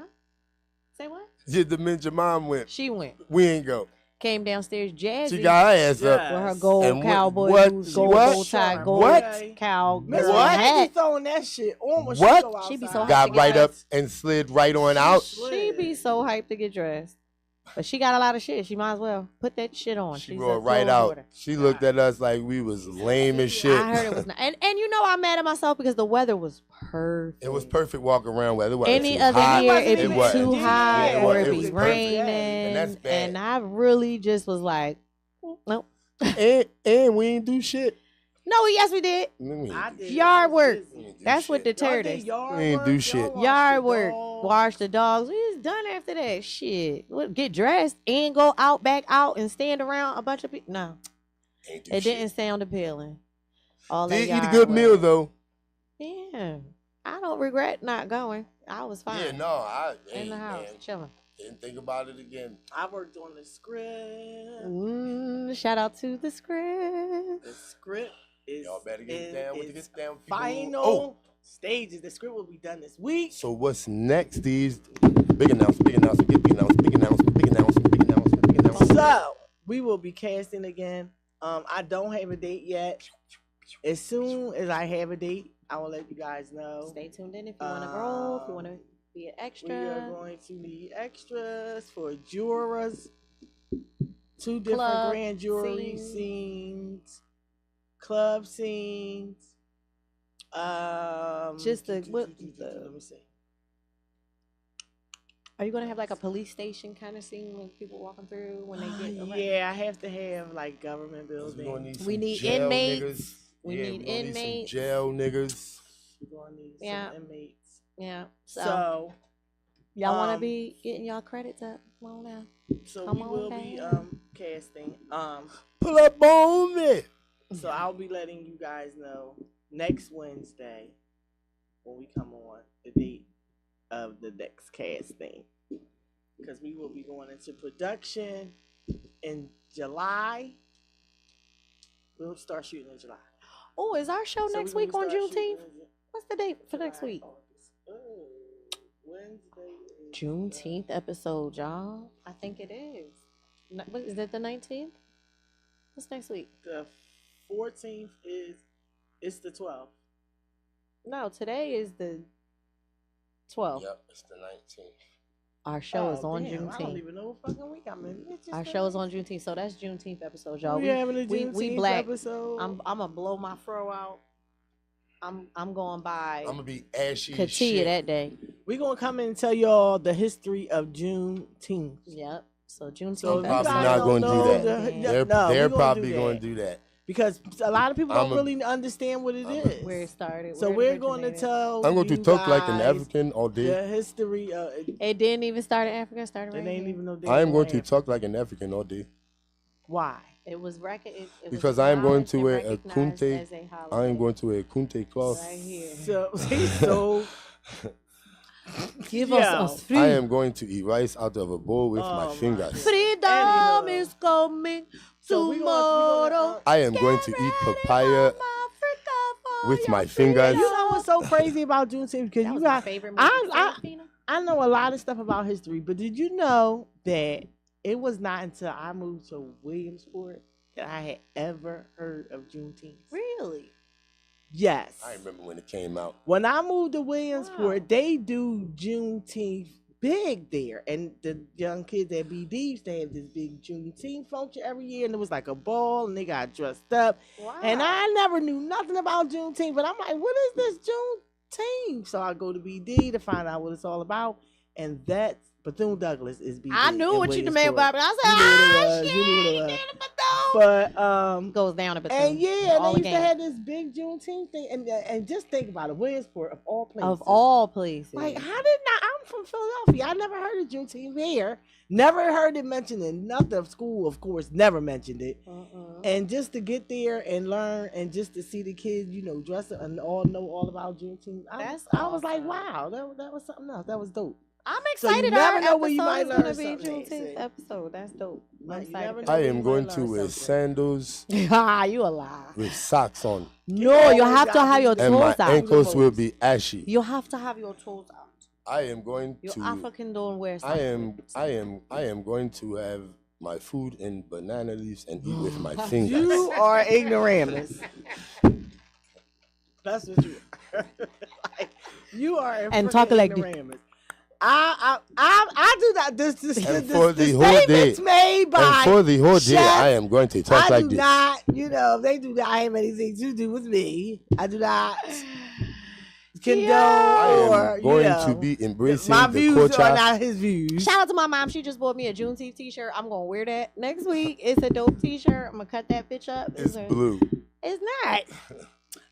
Say what?
Did the Ninja Mom went?
She went.
We ain't go.
Came downstairs, Jazzy.
She got her ass up.
With her gold
And
cowboy
what?
boots, gold
What?
bow tie, gold
What?
cow.
Miss
girl
What?
hat.
Be throwing that shit on when
What?
she go outside.
She be so hyped
Got
to get
right up
dressed.
and slid right on out.
She be so hyped to get dressed. But she got a lot of shit. She might as well put that shit on.
She
She's
rolled
a
right
clothes
out.
hoarder.
She looked at us like we was lame as shit.
I heard it was not. And you know I'm mad at myself because the weather was perfect.
It was perfect walk around weather. It wasn't
Any
too
other
hot.
year it'd
It
be
wasn't.
too hot
Yeah,
or
it
it'd
was
be
perfect.
raining.
And that's bad.
And I really just was like, nope.
and we ain't do shit.
No, yes we did.
I did.
Yard work. That's
shit.
what deterred
Y'all
us.
did yard
We ain't
work?
do
Y'all
shit.
washed
Yard
the
work.
dogs?
Wash the dogs. We was done after that. Shit. What, get dressed and go out, back out, and stand around a bunch of people. No.
Ain't do
It
shit.
didn't sound appealing. All that
Did eat a
yard
good
work.
meal though.
Yeah. I don't regret not going. I was fine.
Yeah, no, I
in
ain't,
the house,
man.
chilling.
Didn't think about it again.
I worked on the script.
Shout out to the script.
The script is
Y'all better get down with the
its
get down. people.
final
Oh,
stages. The script will be done this week.
so what's next? These big announcement, big announcement, big announcement, big announcement, big announcement, big announcement, big announcement.
So we will be casting again. I don't have a date yet. As soon as I have a date, I will let you guys know.
Stay tuned in if you want to roll, if you want to be an extra.
We are going to need extras for jurors. 2 different
Club
grand jury
scenes.
scenes, club scenes.
Just the what?
Let me see.
Are you gonna have like a police station kind of scene with people walking through when they get arrested?
Yeah, I have to have like government buildings.
We need
jail
inmates.
niggas.
We
Yeah,
need
we gonna need some
inmates.
jail niggas.
We're gonna need
Yeah.
some inmates.
Yeah.
So
y'all want to
um,
be getting y'all credits up? Come on now.
So
Come
we
on
will be
down.
casting.
Pull up on me.
So I'll be letting you guys know next Wednesday when we come on the date of the next casting, because we will be going into production in July. We'll start shooting in July.
Oh, is our show
So
next
we
week on
gonna start shooting
Juneteenth?
in
What's the date for next
July,
week?
August. Oh, Wednesday is
Juneteenth episode, y'all. I think it is. What is that? The 19th? What's next week?
the 14th is it's the 12th.
No, today is the 12th.
Yep, it's the 19th.
Our show is
Oh,
on
damn, I don't
Juneteenth.
even know what fucking week I'm in. It's just
Our
that-
show is on Juneteenth, so that's Juneteenth episode, y'all.
We having a
we
Juneteenth
black.
episode.
I'm gonna blow my fro out. I'm going by
I'm gonna be ashy as
Katia
shit.
that day.
We're gonna come in and tell y'all the history of Juneteenth.
Yep. So Juneteenth.
So if you
Probably
guys
not
don't
going to do
know
that.
the- no,
They're
we gonna
probably
do
going
that.
to do that.
Because a lot of people don't
I'm a-
really understand what it is.
Where it started.
So
where it
we're going to
originated.
tell
I'm going to
you
talk like an
guys
African all day.
the history of
It didn't even start in Africa. It started
it
right
ain't
here.
even no
I am going to
damn
talk like an African all day.
Why?
It was it was
Because I am going
acknowledged
to
and
wear a
recognized
kunte.
as a
I am
holiday.
going to wear a kunte cloth.
Right here.
So he's so
Give
Yo.
us a
I am going to eat rice out of a bowl with my
Oh,
fingers.
freedom
Anywho.
is coming
So we
tomorrow.
gonna
I am going to eat papaya with my fingers.
you know what's so crazy about Juneteenth? Because
That
you
was my
got
favorite movie.
I know a lot of stuff about history, but did you know that it was not until I moved to Williamsport that I had ever heard of Juneteenth?
Really?
Yes.
I remember when it came out.
When I moved to Williamsport,
Wow.
they do Juneteenth big there. And the young kids at BD used to have this big Juneteenth function every year. And it was like a ball, and they got dressed up.
Wow.
And I never knew nothing about Juneteenth, but I'm like, what is this Juneteenth? So I go to BD to find out what it's all about. And that's Bethune Douglas is BD.
I knew
in
what you demand
Williamsport.
about, but I said,
You knew what it was.
shit,
You knew what it was. But
goes down a bit.
and yeah,
all
they used to
again.
have this big Juneteenth thing, and just think about it, Williamsport of all places.
Of all places.
Like, how did not? I'm from Philadelphia. I never heard of Juneteenth here. Never heard it mentioned in nothing of school. Of course, never mentioned it. And just to get there and learn, and just to see the kids, dress up and all know all about Juneteenth. I was like, wow, that was something else. That was dope.
I'm
So you
excited.
never
Our
know where you
episode
might
is gonna
learn
be
something,
Juneteenth
see.
episode. That's dope. I'm
You
excited.
never
for
know.
I
you
am
might
going
learn
to wear
something.
sandals
Ah, you a lie.
with socks on.
No, you have to have your
And my
toes out.
ankles will be ashy.
You have to have your toes out.
I am going
Your
to.
African don't wear
I
something.
am going to have my food in banana leaves and eat with my fingers.
You are ignoramus. That's what you are. Like, you are a
And talk like
ignoramus. I do that. This
And for the whole
statements
day,
made by
and for the whole day,
chefs,
I am going to talk
I
like
do
this.
not, they do not have anything to do with me. I do not condone
I am going
or,
to be embracing
my
the
views
culture.
are not his views.
Shout out to my mom. She just bought me a Juneteenth t-shirt. I'm going to wear that next week. It's a dope t-shirt. I'm going to cut that bitch up.
It's blue.
It's not.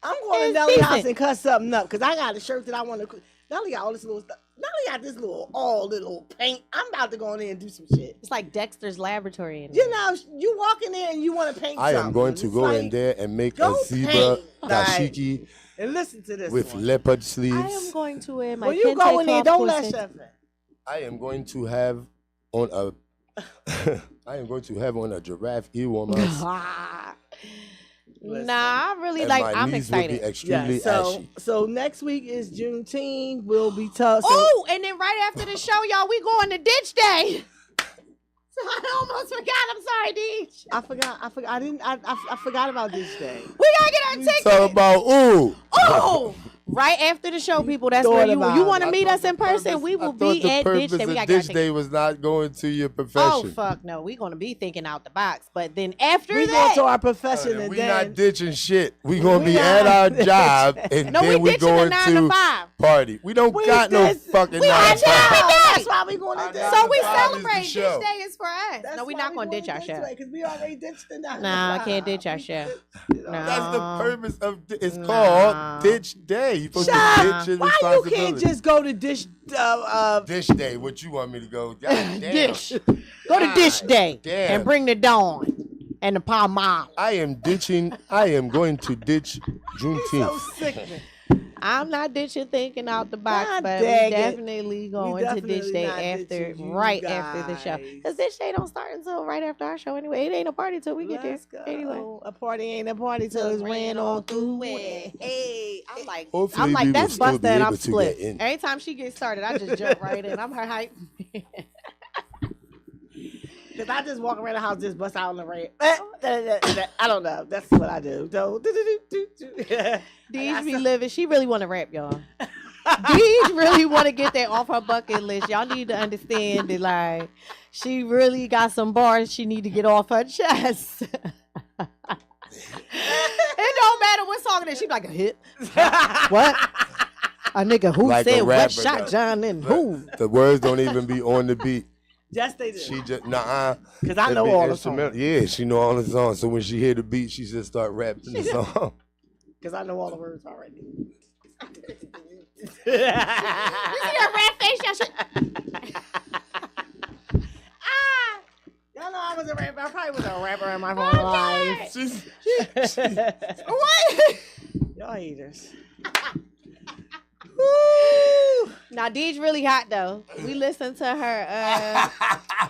I'm going to
It's
Nelly
decent.
house and cut something up because I got a shirt that I want to. Nelly got all this little stuff. Nelly got this little paint. I'm about to go in there and do some shit.
It's like Dexter's Laboratory.
You know, you walk in there and you want to paint
I
something.
am going to
It's
go
like,
in there and make a
go
zebra
paint, like,
dashiki
and listen to this
with
one.
leopard
I
sleeves.
am going to wear my
When you go in there,
kente
don't
cloth
let
corset.
chef in.
I am going to have on a I am going to have on a giraffe ear warmers.
Listen.
Nah, I really
And
like.
my
I'm
knees will be
excited.
extremely
so
ashy.
so next week is Juneteenth. We'll be tough. So,
Oh, and then right after the show, y'all, we going to ditch day. So I almost forgot. I'm sorry, Deej.
I forgot. I didn't. I forgot about this day.
We gotta get our tickets.
Talk about ooh.
Oh, right after the show, people. That's
Thought
where
about
you
it.
want to
I
meet
thought
us in
the
person.
purpose-
We
I
will
thought
be
the
at
purpose
ditch day. We
of
got
ditch
tickets.
day was not going to your
Oh
profession.
fuck no, we gonna be thinking out the box. But then after
We go
that,
to our profession and
We
then
not ditching shit. We gonna
We
be
not
at our job and
no,
then
we
we
ditching
going
the 9 to 5.
party. We don't
We
got no
did-
fucking
we
9
had
to 5.
job.
That's why we going to ditch.
So we
9 to 5 is the
celebrate. Ditch
show.
day is for us.
That's
No, we
why
not gonna
going
ditch our show.
because we already ditched the 9 to
Nah, I
5.
can't ditch our show. No.
That's the purpose of it's
Nah.
called ditch day. You supposed
Shut
to
up.
ditch your
Why you
responsibility.
can't just go to dish?
Dish day? What you want me to go? God damn.
Dish. Go to dish day
damn.
and bring the dawn and the palm.
I am ditching. I am going to ditch
So
Juneteenth.
sickening.
I'm not ditching thinking out the box,
God
but we
dang it.
definitely going to ditch
definitely
day
not
after,
ditching you
right after the show.
guys.
Because ditch day don't start until right after our show anyway. It ain't a party till we get there.
Let's go.
Anyway.
A party ain't a party till it's ran on through it.
Hey, I'm like,
Hopefully we will
that's
still
Busta
be
and
able
I'm
to
split.
get in.
Every time she gets started, I just jump right in. I'm her hype.
Cause I just walk around the house, just bust out on the ramp. I don't know. That's what I do.
Deej be living. She really want to rap, y'all. Deej really want to get that off her bucket list. Y'all need to understand that, like, she really got some bars she need to get off her chest. It don't matter what song it is. She be like, a hit. What? A nigga who
Like a
said what
rapper,
shot
though.
John and who?
The words don't even be on the beat.
Yes, they do.
She just nah.
Cause I know all the songs.
Yeah, she know all the songs. So when she hear the beat, she just start rapping the song.
Cause I know all the words already.
You see that red face?
Y'all know I was a rapper. I probably was a rapper in my whole life.
What?
Y'all haters.
Now, Deej really hot though. We listened to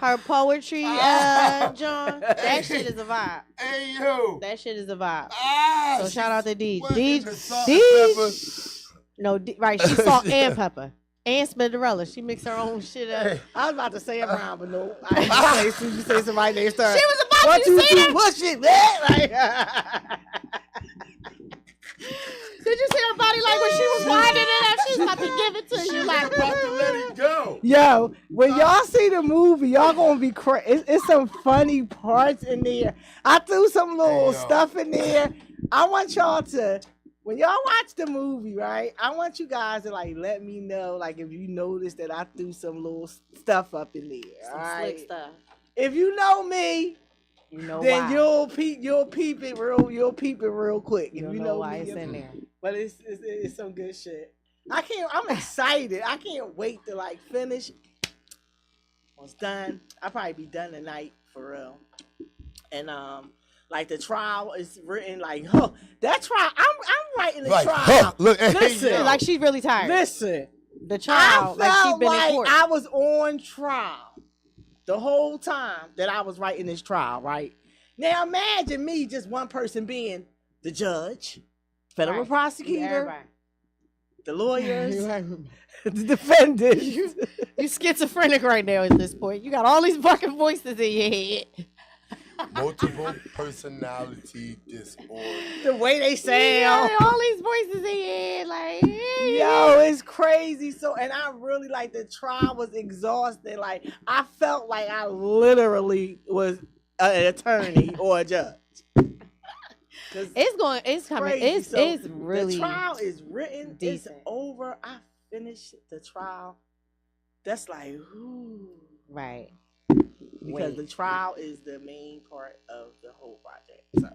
her poetry, John. That shit is a vibe.
Hey yo.
That shit is a vibe.
Ah,
So shout out to Deej.
what in the salt and
Deej. No, right. She salt and pepper and spinderella. She mixed her own shit up.
I was about to say it wrong, but no. I ain't gonna say as soon as you say somebody name start.
She was about
1,
to
2,
say
3,
that.
push it, man. Like,
Did you see her body like when she was winding it up? She was about to give it to you. Like,
about to let it go.
yo, when y'all see the movie, y'all gonna be crazy. It's some funny parts in there. I threw some little stuff in there. I want y'all to, when y'all watch the movie, right? I want you guys to like let me know, like if you notice that I threw some little stuff up in there.
some
all
slick
right?
stuff.
If you know me,
You know
then
why.
you'll peep it real quick. If
You'll
you
know
know
why
me,
it's in there.
but it's some good shit. I'm excited. I can't wait to like finish. It's done. I'll probably be done tonight for real. And like the trial is written like, that trial. I'm writing the
Like,
trial.
look, hey,
Listen,
yo.
Like she's really tired.
listen.
The trial,
I
like she
felt
been in
like
court.
I was on trial the whole time that I was writing this trial, right? Now imagine me, just one person being the judge, federal
Right.
prosecutor,
Everybody.
the lawyers, the defendants.
You schizophrenic right now at this point. You got all these fucking voices in your head.
Multiple personality disorder.
The way they sound.
Yeah, all these voices in your head, like, hey.
Yo, it's crazy. So, and I really like the trial was exhausting. Like, I felt like I literally was an attorney or a judge.
It's coming.
Crazy.
It's really.
The trial is written.
decent.
It's over. I finished the trial. That's like, ooh.
Right.
Because the trial is the main part of the whole project. So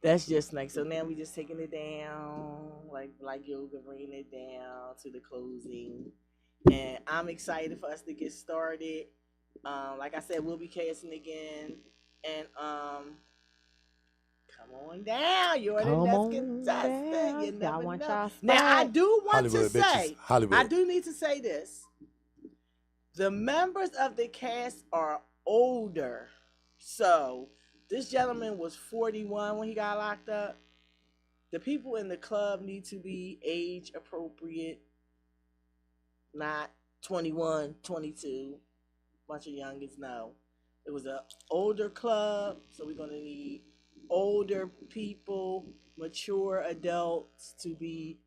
that's just like, so now we just taking it down, like yoga, bringing it down to the closing. And I'm excited for us to get started. Like I said, we'll be casting again. And come on down. You're the next contestant. You never know. Now I do want to say, I do need to say this. The members of the cast are older. So this gentleman was 41 when he got locked up. The people in the club need to be age appropriate, not 21, 22. Bunch of youngins. No. It was an older club, so we're going to need older people, mature adults to be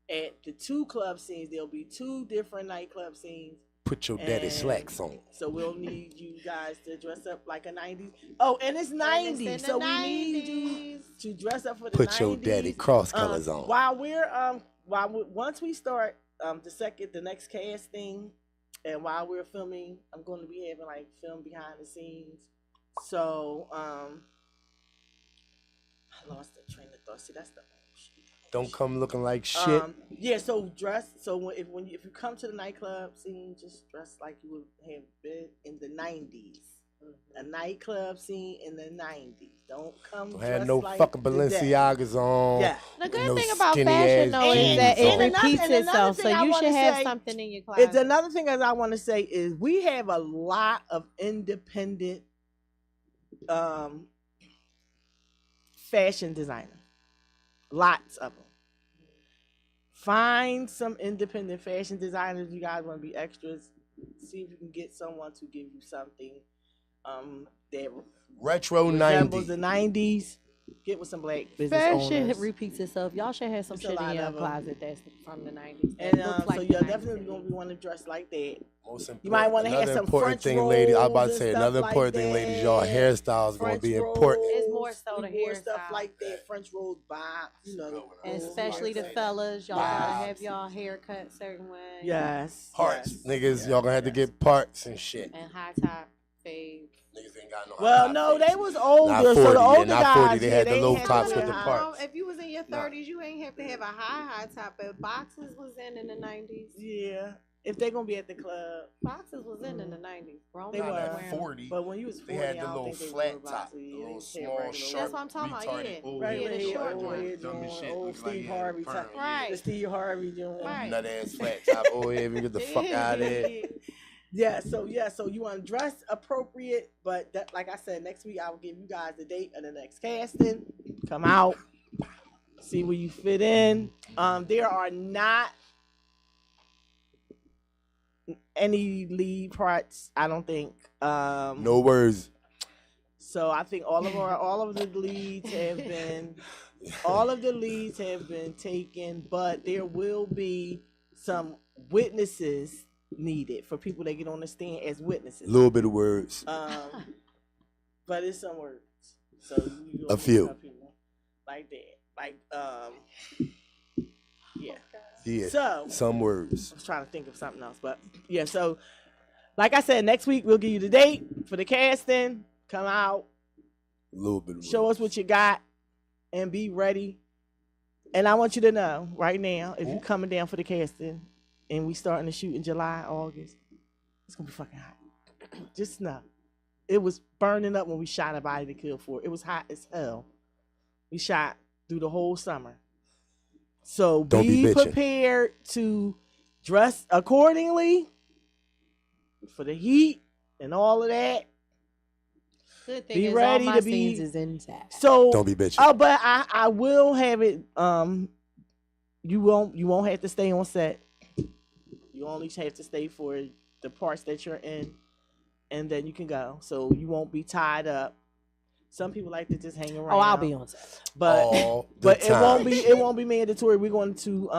at the 2 club scenes. There'll be 2 different nightclub scenes.
Put your daddy slacks on.
So we'll need you guys to dress up like a 90s. Oh, and it's 90s. So we need you to dress up for the 90s.
Put your daddy cross colors on.
While we're once we start the next casting, and while we're filming, I'm going to be having like film behind the scenes. So I lost the train of thought. See, that's the
Don't come looking like shit.
Yeah, so dress. So if you come to the nightclub scene, just dress like you would have been in the 90s. A nightclub scene in the 90s. Don't come.
Don't have no like fucking Balenciagas on.
Yeah.
The good thing about fashion though is that it repeats itself, so you should have something in your closet.
It's another thing as I want to say is we have a lot of independent fashion designers. Lots of them. Find some independent fashion designers. You guys want to be extras. See if you can get someone to give you something that
retro
resembles
90s.
the 90s. Get with some black business
Fashion
owners.
repeats itself. Y'all should have some
It's a
shit in
lot
your
of 'em.
closet that's from the 90s.
And
Looks like
so
the
you're
90s
definitely
to
going
me.
to want to dress like that.
Most important,
You might want to have some
important
French
thing, ladies. I was about to
rolls
say
and
another
stuff
important
like
thing,
that.
ladies. Y'all hairstyles is gonna be important.
It's more so the
We wore
hairstyle.
stuff like that, French rolls, bob,
And especially the fellas, y'all gotta have y'all hair cut certain way.
Yes.
Parts, niggas. Y'all gonna have to get parts and shit.
And high top fade.
Niggas ain't got no.
Well, no, they was older,
Not 40,
so the older
not
guys,
40. They had the
ain't
low
have
tops
no
with the
high-
parts.
If you was in your 30s, you ain't have to have a high top. But boxes was in the 90s.
Yeah. If they're gonna be at the club,
boxes was in the 90s. Grown
they
people
were
wearing
40.
But when you was 40,
They had
I
the
don't
little
think they
flat
wore
top,
boxes.
the
Yeah,
little
they
small,
regular
sharp,
That's what I'm talking about,
retarded,
yeah.
old
Right,
head,
the short
old
one.
head, dummy shit,
old
look
Steve
like he had
Harvey
perm.
type.
Right.
The Steve Harvey joint.
Right.
Nut ass flat top. Oh yeah, we get the fuck out of there.
Yeah, so you want to dress appropriate, but that, like I said, next week I will give you guys the date of the next casting. Come out, see where you fit in. There are not any lead parts, I don't think.
No words.
So I think all of the leads have been taken, but there will be some witnesses needed for people that get on the stand as witnesses.
A little bit of words.
But it's some words. So you
A few.
people like that. Like yeah.
Yeah.
So
some words.
I was trying to think of something else, but yeah. So like I said, next week we'll give you the date for the casting. Come out.
A little bit of words.
Show us what you got, and be ready. And I want you to know right now, if you're coming down for the casting, and we starting to shoot in July, August, it's gonna be fucking hot. Just know, it was burning up when we shot A Body to Kill For. It was hot as hell. We shot through the whole summer. So
Don't be bitching.
prepared to dress accordingly for the heat and all of that.
Good thing
Be
is
ready
all my
to be-
scenes is intact.
So
Don't be bitching.
Oh, but I will have it you won't have to stay on set. You only have to stay for the parts that you're in, and then you can go. So you won't be tied up. Some people like to just hang around.
Oh, I'll be on set.
But
the
it won't be mandatory. We're going to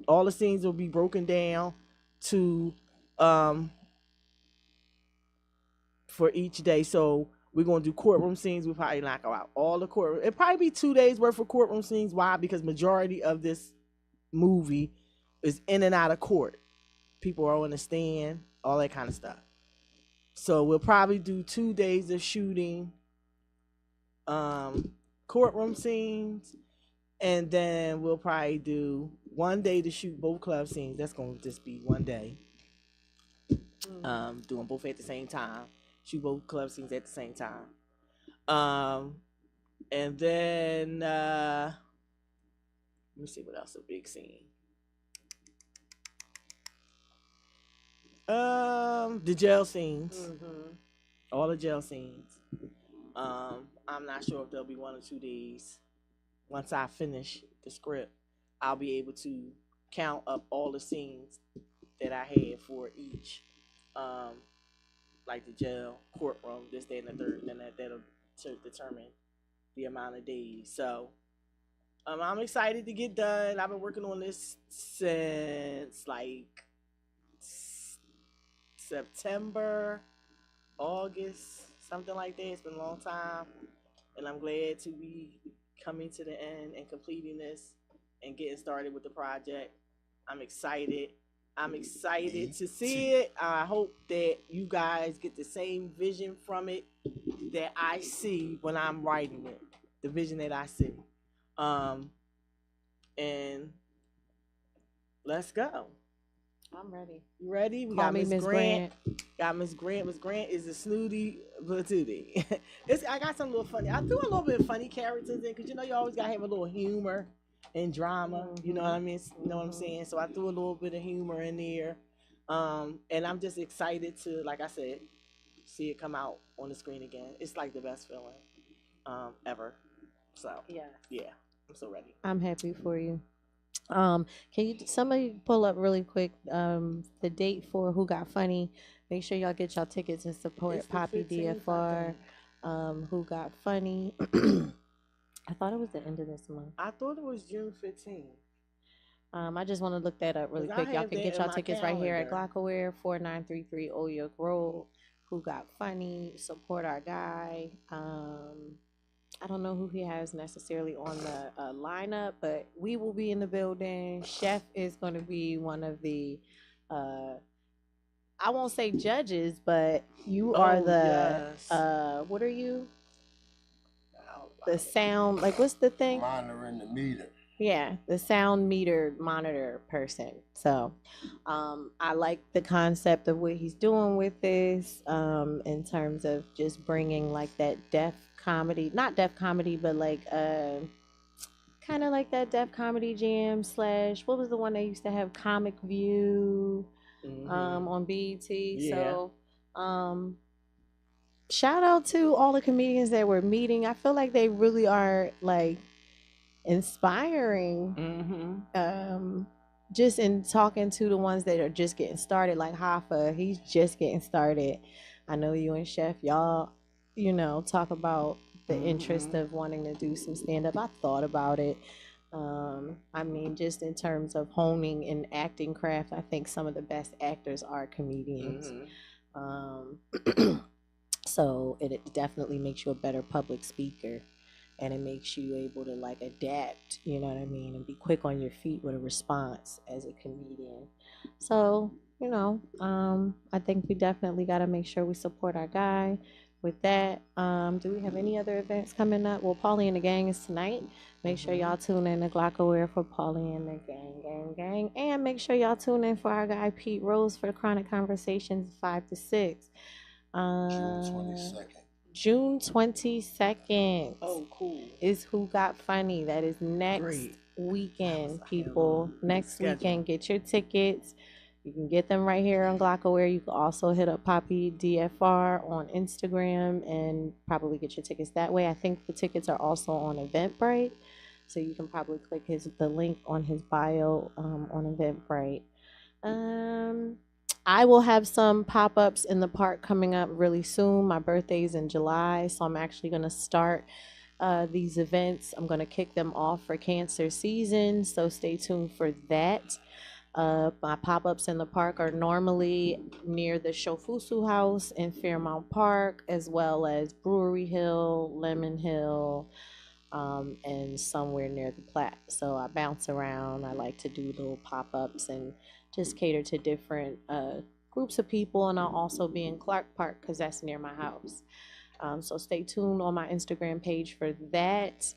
all the scenes will be broken down to for each day. So we're going to do courtroom scenes. We'll probably knock out all the courtroom. It'll probably be 2 days worth of courtroom scenes. Why? Because majority of this movie is in and out of court. People are on the stand, all that kind of stuff. So we'll probably do 2 days of shooting courtroom scenes, and then we'll probably do 1 day to shoot both club scenes. That's going to just be 1 day. Doing both at the same time. Shoot both club scenes at the same time. And then let me see what else a big scene. The jail scenes. All the jail scenes. I'm not sure if there'll be 1 or 2 days. Once I finish the script, I'll be able to count up all the scenes that I had for each. Like the jail, courtroom, this, that, and the third, and then that'll determine the amount of days. So I'm excited to get done. I've been working on this since like September, August, something like that. It's been a long time, and I'm glad to be coming to the end and completing this and getting started with the project. I'm excited. I'm excited to see it. I hope that you guys get the same vision from it that I see when I'm writing it. The vision that I see. And let's go.
I'm ready.
You ready? We
Call
got
me
Miss Grant. Got Miss Grant. Miss Grant is a snooty patootie. I got some little funny. I threw a little bit of funny characters in because you know you always gotta have a little humor and drama. You know what I mean? You know what I'm saying? So I threw a little bit of humor in there. And I'm just excited to, like I said, see it come out on the screen again. It's like the best feeling ever. So yeah, I'm so ready.
I'm happy for you. Can you somebody pull up really quick the date for Who Got Funny? Make sure y'all get y'all tickets and support
It's the
Poppy
15th,
DFR. Who Got Funny? I thought it was the end of this month.
I thought it was June 15th.
I just want to look that up really
'Cause I
quick. Y'all
have
can
that
get
in
y'all
my
tickets right here at
calendar.
Glockaware, 4933 Old York Road. Who Got Funny? Support our guy. I don't know who he has necessarily on the lineup, but we will be in the building. Chef is going to be one of the, I won't say judges, but you are the, what are you? The sound, like what's the thing?
Monitoring the meter.
Yeah, the sound meter monitor person. So I like the concept of what he's doing with this in terms of just bringing like that deaf comedy, not deaf comedy, but like kind of like that deaf comedy jam / what was the one they used to have, Comic View on BET.
Yeah.
So shout out to all the comedians that we're meeting. I feel like they really are like inspiring. Just in talking to the ones that are just getting started, like Hoffa, he's just getting started. I know you and Chef, y'all, you know, talk about the interest of wanting to do some stand-up. I thought about it. I mean, just in terms of honing an acting craft, I think some of the best actors are comedians. So it definitely makes you a better public speaker, and it makes you able to like adapt, you know what I mean, and be quick on your feet with a response as a comedian. So, you know, I think we definitely got to make sure we support our guy with that. Do we have any other events coming up? Well, Paulie and the Gang is tonight. Make sure y'all tune in to Glockaware for Paulie and the Gang. And make sure y'all tune in for our guy Pete Rose for the Chronic Conversations 5 to 6. June 22nd.
Oh, cool.
Is Who Got Funny. That is next weekend, people. Next weekend, get your tickets. You can get them right here on Glockaware. You can also hit up Poppy DFR on Instagram and probably get your tickets that way. I think the tickets are also on Eventbrite. So you can probably click the link on his bio on Eventbrite. I will have some pop-ups in the park coming up really soon. My birthday's in July, so I'm actually going to start these events. I'm going to kick them off for cancer season, so stay tuned for that. My pop-ups in the park are normally near the Shofusu House in Fairmount Park, as well as Brewery Hill, Lemon Hill, and somewhere near the Platte. So I bounce around. I like to do little pop-ups and just cater to different groups of people, and I'll also be in Clark Park because that's near my house. So stay tuned on my Instagram page for that.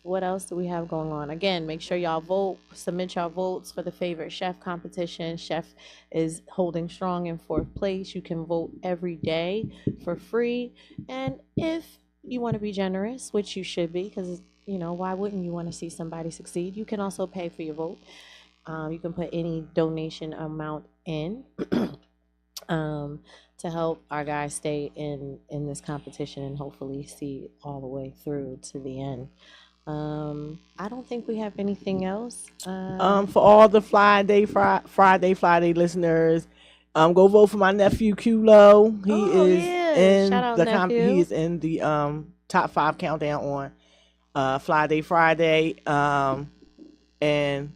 What else do we have going on? Again, make sure y'all vote. Submit y'all votes for the favorite chef competition. Chef is holding strong in 4th place. You can vote every day for free. And if you want to be generous, which you should be, because, you know, why wouldn't you want to see somebody succeed? You can also pay for your vote. You can put any donation amount in to help our guys stay in this competition and hopefully see all the way through to the end. I don't think we have anything else.
For all the Friday listeners, go vote for my nephew Q-Lo. He is in
Shout out,
he is in the top 5 countdown on Friday, and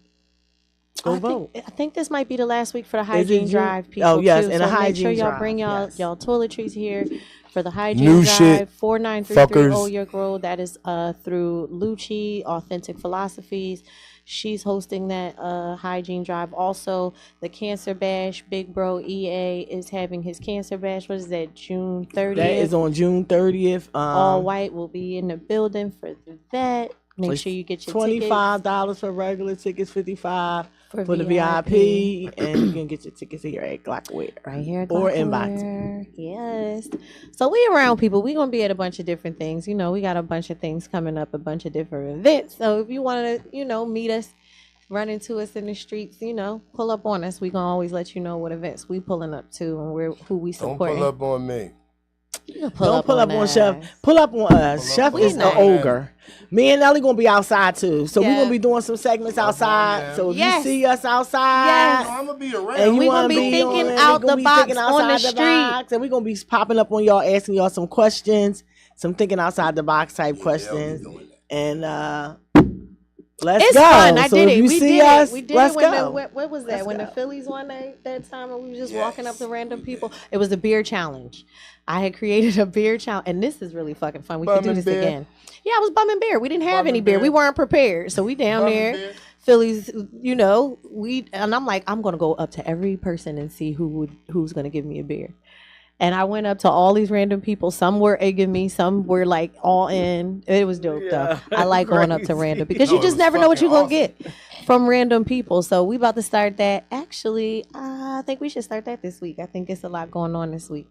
go vote.
I think this might be the last week for the hygiene drive, people.
Oh yes,
too.
and
So
a hygiene
make sure y'all
drive.
bring y'all toiletries here for the hygiene
New
drive.
shit,
4933
fuckers.
Old York Road. That is through Lucci Authentic Philosophies. She's hosting that hygiene drive. Also, the Cancer Bash, Big Bro EA is having his Cancer Bash. What is that, June 30th?
That is on June 30th.
All White will be in the building for that. Make sure you get your
$25 for regular tickets, $55 for the VIP, and you can get your tickets here at Glockaware.
Right here at
or
Glockaware.
inbox.
Yes. So we around, people. We gonna be at a bunch of different things. You know, we got a bunch of things coming up, a bunch of different events. So if you want to, you know, meet us, run into us in the streets, you know, pull up on us. We gonna always let you know what events we pulling up to and who we
Don't
supporting.
pull up on me.
Don't
pull up on Chef. Pull up on us. Chef is the ogre. Me and Nelly gonna be outside too, so we're gonna be doing some segments outside. So if you see us outside,
I'm gonna be around.
and you
we
want
gonna
to
be thinking out the box on the street.
And we're gonna be popping up on y'all, asking y'all some questions, some thinking outside the box type questions, and let's go.
Fun. I
so
did
if
it.
you
We
see
did
us,
it. We did
let's
it when
go.
what was that?
Let's
when
go.
the Phillies won that time and we were just walking up to random people. It was a beer challenge. I had created a beer challenge, and this is really fucking fun. We could do this again. Yeah, I was bumming beer. We didn't have any beer. We weren't prepared, so we down there. Phillies, you know, and I'm like, I'm gonna go up to every person and see who's gonna give me a beer. And I went up to all these random people. Some were egging me, some were like all in. It was dope though. I like going up to random because you just never know what you're gonna get from random people. So we about to start that. Actually, I think we should start that this week. I think it's a lot going on this week,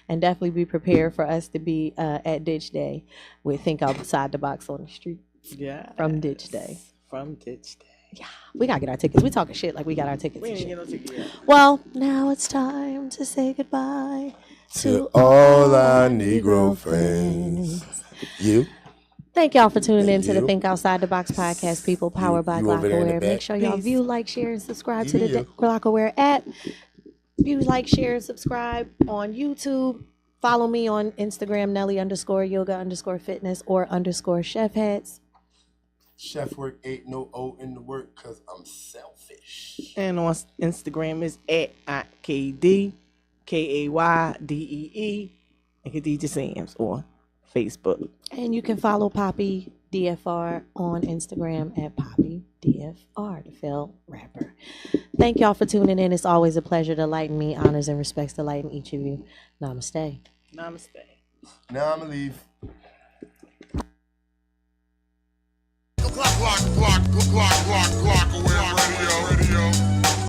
and definitely be prepared for us to be at Ditch Day with Think Outside the Box on the street.
Yeah,
from Ditch Day.
From Ditch Day.
Yeah, we gotta get our tickets. We talking shit like we got our tickets.
We
and
ain't
shit.
get no ticket yet.
Well, now it's time to say goodbye
To all our Negro friends. You.
Thank y'all for tuning in to the
you.
Think Outside the Box podcast, people, powered by
you over there in the
Glockaware.
back.
Make sure y'all
Peace.
view, like, share, and subscribe to
You.
the Glockaware app. View, like, share, and subscribe on YouTube. Follow me on Instagram, Nelly_Yoga_Fitness or _Chef Hats.
Chef work ain't no O in the work because I'm selfish.
And on Instagram is @KD KAYDEE and Khadijah Sams on Facebook.
And you can follow Poppy DFR on Instagram @Poppy DFR, the failed rapper. Thank y'all for tuning in. It's always a pleasure to lighten me. Honors and respects to lighten each of you. Namaste.
Namaste.
Now I'm going to leave.
Glock, Glock, Glock, Glock, Glock, Glock, Glock, Glock, Radio.